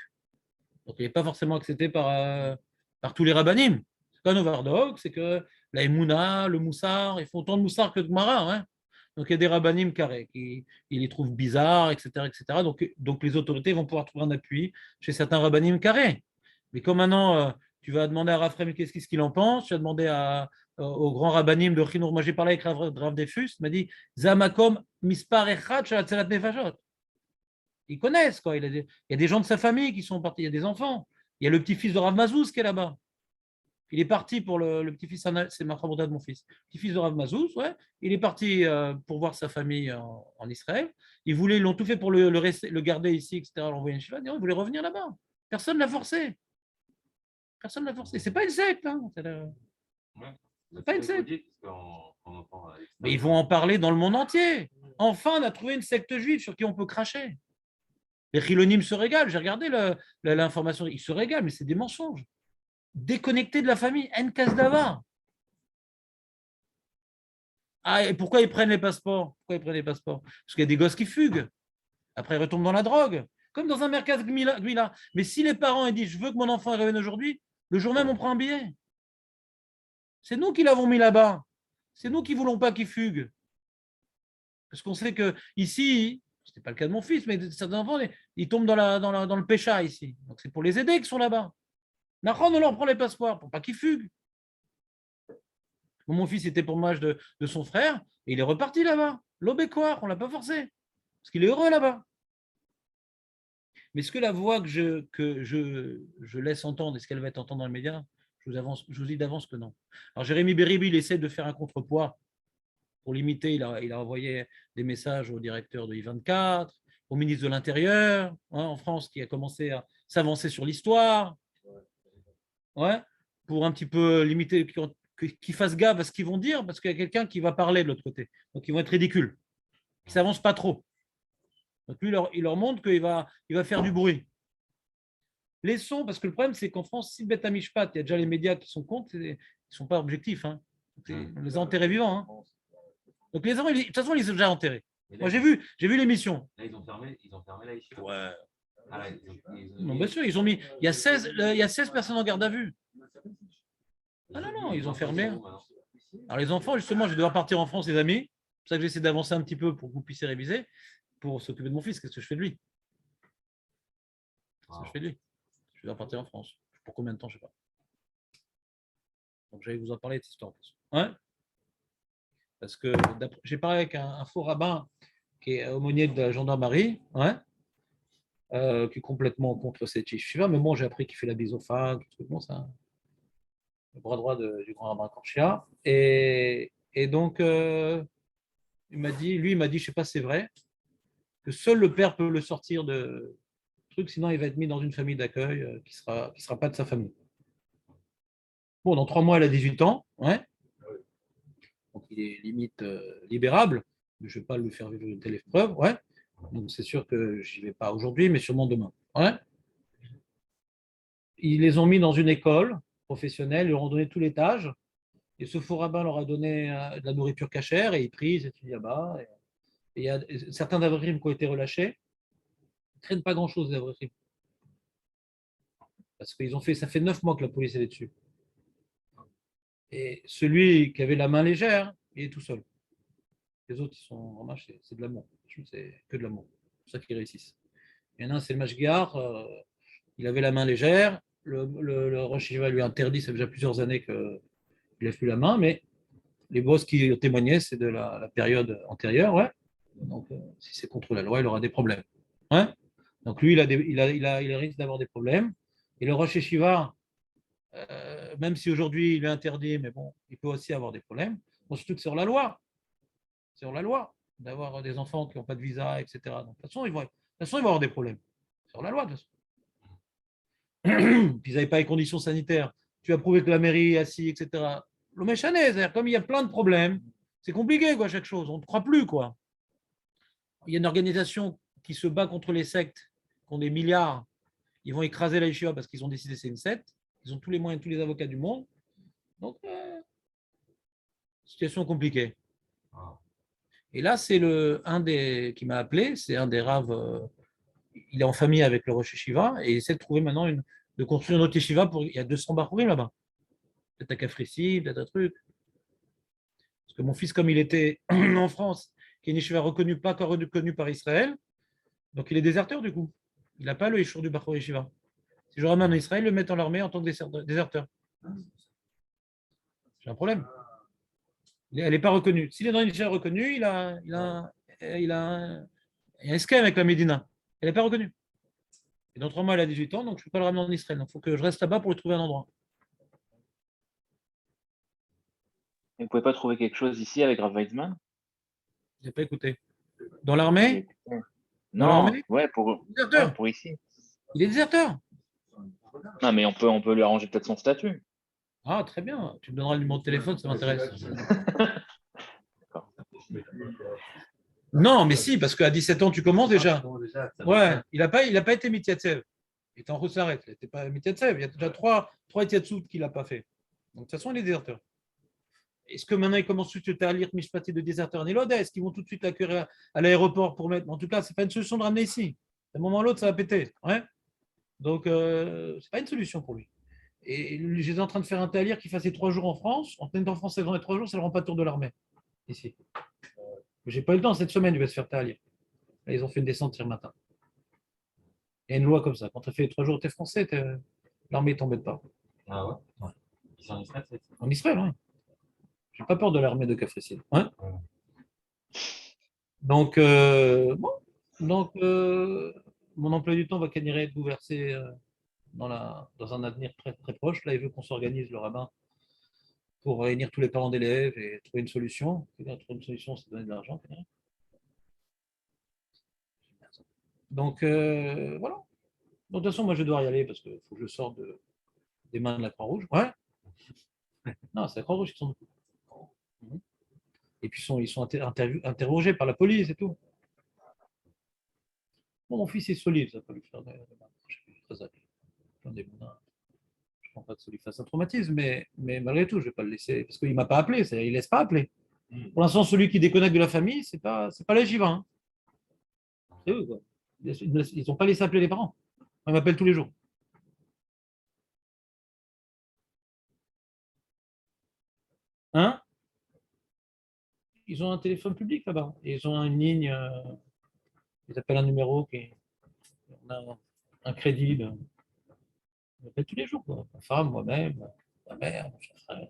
Donc, elle n'est pas forcément acceptée par tous les rabbinim. C'est pas Novardoc, c'est que la Emouna, le Moussar, ils font autant de Moussar que de Gemara. Hein. Donc, il y a des rabbinim carrés qui ils les trouvent bizarres, etc. etc. Donc, les autorités vont pouvoir trouver un appui chez certains rabbinim carrés. Mais comme maintenant, tu vas demander à Raphaël qu'est-ce qu'il en pense, tu vas demander au grand rabbinim de Chinour. Moi, j'ai parlé avec Rav Defus, il m'a dit Zamakom mispar echad shalatzelat nefashot. Ils connaissent, quoi. Il y a des gens de sa famille qui sont partis, il y a des enfants. Il y a le petit-fils de Rav Mazouz qui est là-bas. Il est parti pour le petit-fils, c'est ma de mon fils, petit-fils de Rav Mazouz, ouais. Il est parti pour voir sa famille en Israël. Ils l'ont tout fait pour le garder ici, etc. L'envoyer en Shiva. Il voulait revenir là-bas. Personne ne l'a forcé. Personne ne l'a forcé. C'est pas une secte. Hein. Vous Pas une savez ce que secte. vous dites, parce qu'on entend à l'extérieur. Mais ils vont en parler dans le monde entier. Enfin, on a trouvé une secte juive sur qui on peut cracher. Les Chilonim se régalent. J'ai regardé l'information. Ils se régalent, mais c'est des mensonges. Déconnectés de la famille. En Kasdava. Ah, et pourquoi ils prennent les passeports? Pourquoi ils prennent les passeports? Parce qu'il y a des gosses qui fuguent. Après, ils retombent dans la drogue. Comme dans un mercaz Gmila. Mais si les parents ils disent je veux que mon enfant revienne aujourd'hui, le jour même, on prend un billet. C'est nous qui l'avons mis là-bas. C'est nous qui ne voulons pas qu'il fugue. Parce qu'on sait que ici, ce n'est pas le cas de mon fils, mais certains enfants, ils tombent dans le pécha ici. Donc c'est pour les aider qu'ils sont là-bas. Nahon, on leur prend les passeports pour pas qu'ils fuguent. Mon fils était pour l'âge de son frère et il est reparti là-bas. L'obécoire, on ne l'a pas forcé. Parce qu'il est heureux là-bas. Mais est-ce que la voix que je laisse entendre, est-ce qu'elle va être entendue dans les médias? Je vous dis d'avance que non. Alors Jérémy Béribi, il essaie de faire un contrepoids. Pour l'imiter, il a envoyé des messages au directeur de I24, au ministre de l'Intérieur, en France, qui a commencé à s'avancer sur l'histoire, pour un petit peu limiter, qu'ils fassent gaffe à ce qu'ils vont dire, parce qu'il y a quelqu'un qui va parler de l'autre côté. Donc, ils vont être ridicules. Ils ne s'avancent pas trop. Donc, lui, il leur montre qu'il va faire du bruit. Les sons, parce que le problème, c'est qu'en France, si Beth Amishpat, il y a déjà les médias qui sont contre, ils ne sont pas objectifs. On les a enterrés vivants. Donc les enfants, de toute façon, ils sont déjà enterrés. Moi, j'ai vu l'émission. Là, ils ont fermé la yeshiva. Ouais. Ah, là, Non, bien sûr, ils ont mis. Il y a 16 personnes en garde à vue. Ah non, ils ont fermé. Alors les enfants, justement, je vais devoir partir en France, les amis. C'est pour ça que j'essaie d'avancer un petit peu pour que vous puissiez réviser, pour s'occuper de mon fils. Qu'est-ce que je fais de lui? Qu'est-ce que je fais de lui? Je vais devoir partir en France. Pour combien de temps, je ne sais pas. Donc j'allais vous en parler de cette histoire en plus. Ouais. Parce que j'ai parlé avec un faux rabbin qui est aumônier de la gendarmerie, qui est complètement contre cette yeshiva, mais bon, j'ai appris qu'il fait la bise aux femmes, bon, c'est le bras droit du grand rabbin Korchia. Et donc, il m'a dit, je ne sais pas si c'est vrai, que seul le père peut le sortir de truc, sinon il va être mis dans une famille d'accueil qui sera pas de sa famille. Bon, dans 3 mois, elle a 18 ans, donc il est limite libérable, mais je ne vais pas lui faire vivre une telle épreuve, donc c'est sûr que je n'y vais pas aujourd'hui, mais sûrement demain. Ils les ont mis dans une école professionnelle, ils leur ont donné tout l'étage, et ce faux rabbin leur a donné de la nourriture cachère, et ils prient, ils étudient là-bas. Et il y a certains d'Avrim qui ont été relâchés, ils ne traînent pas grand-chose d'Avrim. Parce qu'ils ont fait, ça fait 9 mois que la police est dessus. Et celui qui avait la main légère, il est tout seul. Les autres, ils sont vraiment, c'est de l'amour. C'est que de l'amour. C'est pour ça qu'ils réussissent. Il y en a un, c'est le Mashgiar, il avait la main légère. Le Rosh Yeshiva lui a interdit, ça fait déjà plusieurs années qu'il ne lève plus la main, mais les boss qui témoignaient, c'est de la période antérieure. Donc, si c'est contre la loi, il aura des problèmes. Donc, lui, il risque d'avoir des problèmes. Et le Rosh Yeshiva, même si aujourd'hui il est interdit, mais bon, il peut aussi avoir des problèmes. Bon, surtout que c'est sur la loi. C'est sur la loi d'avoir des enfants qui n'ont pas de visa, etc. Donc, de toute façon, ils vont avoir des problèmes. C'est sur la loi, de toute façon. Puis ils n'avaient pas les conditions sanitaires. Tu as prouvé que la mairie est assise, etc. Le méchané, c'est-à-dire comme il y a plein de problèmes, c'est compliqué, quoi, chaque chose. On ne croit plus, quoi. Il y a une organisation qui se bat contre les sectes, qui ont des milliards. Ils vont écraser la yeshiva parce qu'ils ont décidé que c'est une secte. Ils ont tous les moyens, tous les avocats du monde. Donc, situation compliquée. Et là, c'est un des qui m'a appelé, c'est un des raves. Il est en famille avec le Rosh Yeshiva et il essaie de trouver maintenant de construire une autre yeshiva. Il y a 200 barourim là-bas. Peut-être à Kafrissi, peut-être un truc. Parce que mon fils, comme il était en France, qui est une yeshiva reconnue, pas encore reconnue par Israël, donc il est déserteur du coup. Il n'a pas le Yeshur du Bachor Yeshiva. Si je le ramène en Israël, le mettent en armée en tant que déserteur. J'ai un problème. Elle n'est pas reconnue. S'il est dans une yeshiva reconnue, il a un esquème avec la Médina. Elle n'est pas reconnue. Et dans 3 mois, elle a 18 ans, donc je ne peux pas le ramener en Israël. Donc il faut que je reste là-bas pour lui trouver un endroit. Vous ne pouvez pas trouver quelque chose ici avec Rav Weizmann? Je n'ai pas écouté. Dans l'armée? Non, pour ici. Il est déserteur. Non, mais on peut lui arranger peut-être son statut. Ah, très bien. Tu me donneras le numéro de téléphone, ça m'intéresse. Non, mais si, parce qu'à 17 ans, tu commences déjà. Ouais, il n'a pas été Mitiatsev. Il était en Roussaret. Il n'était pas Mitiatsev. Il y a déjà trois Etiatsout qu'il n'a pas fait. Donc, de toute façon, il est déserteur. Est-ce que maintenant, ils commencent tout de suite à lire Mishpati de déserteur Nélode? Est-ce qu'ils vont tout de suite l'accueillir à l'aéroport pour mettre. En tout cas, ce n'est pas une solution de ramener ici. D'un moment à l'autre, ça va péter. Ouais. Donc, ce n'est pas une solution pour lui. Et j'étais en train de faire un talir qui faisait 3 jours en France. En plein temps français, dans les 3 jours, ça ne le rend pas tour de l'armée. Ici. Mais j'ai pas eu le temps cette semaine, il va se faire talir. Là, ils ont fait une descente hier matin. Il y a une loi comme ça. Quand tu as fait 3 jours, tu es français, l'armée ne t'embête pas. Ah ouais? Ouais. Ils sont en Israël, c'est ça? En Israël, oui. J'ai pas peur de l'armée de Kafricine. Hein. Donc, bon. Donc, mon emploi du temps va qu'à être bouleversé dans un avenir très, très proche. Là, il veut qu'on s'organise, le rabbin, pour réunir tous les parents d'élèves et trouver une solution. Trouver une solution, c'est donner de l'argent. Donc, voilà. Donc, de toute façon, moi, je dois y aller parce qu'il faut que je sorte des mains de la Croix-Rouge. Ouais. Non, c'est la Croix-Rouge qui sont. Et puis, ils sont interrogés par la police et tout. Bon, mon fils est solide, ça peut lui faire des très âgé. Je ne pense pas que ça lui fasse un traumatisme, mais malgré tout, je ne vais pas le laisser. Parce qu'il ne m'a pas appelé, il ne laisse pas appeler. Pour l'instant, celui qui déconnecte de la famille, ce n'est pas la Jiva. Hein. C'est eux, quoi. Ils n'ont pas laissé appeler les parents. Ils m'appellent tous les jours. Hein? Ils ont un téléphone public là-bas. Ils ont une ligne, ils appellent un numéro qui on a un crédit. On appelle tous les jours. Quoi. Ma femme, moi-même, ma mère, mon frère.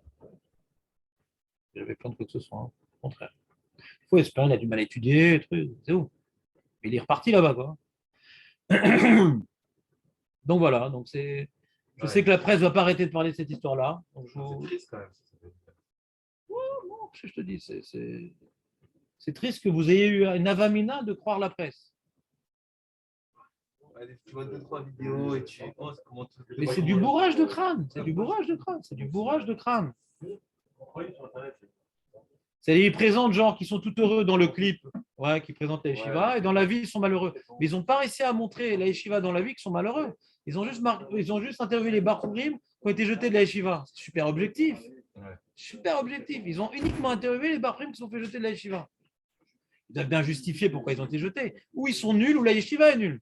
J'avais plein de quoi que ce soit. Hein. Au contraire. Il faut espérer, il a du mal à étudier, c'est où? Il est reparti là-bas. Quoi. Donc voilà. Donc je sais que la presse ne va pas arrêter de parler de cette histoire-là. C'est triste quand même. Non, je te dis, c'est triste que vous ayez eu une avamina de croire la presse. Tu vois 2-3 vidéos et tu penses comment tout. Mais c'est du bourrage de crâne. C'est du bourrage de crâne. C'est du bourrage de crâne. C'est-à-dire, ils présentent gens qui sont tout heureux dans le clip, ouais, qui présentent la yeshiva, et dans la vie, ils sont malheureux. Mais ils n'ont pas réussi à montrer la yeshiva dans la vie qu'ils sont malheureux. Ils ont juste interviewé les barourim qui ont été jetés de la yeshiva. C'est super objectif. Super objectif. Ils ont uniquement interviewé les barourim qui sont fait jeter de la yeshiva. Ils doivent bien justifier pourquoi ils ont été jetés. Ou ils sont nuls, ou la yeshiva est nulle.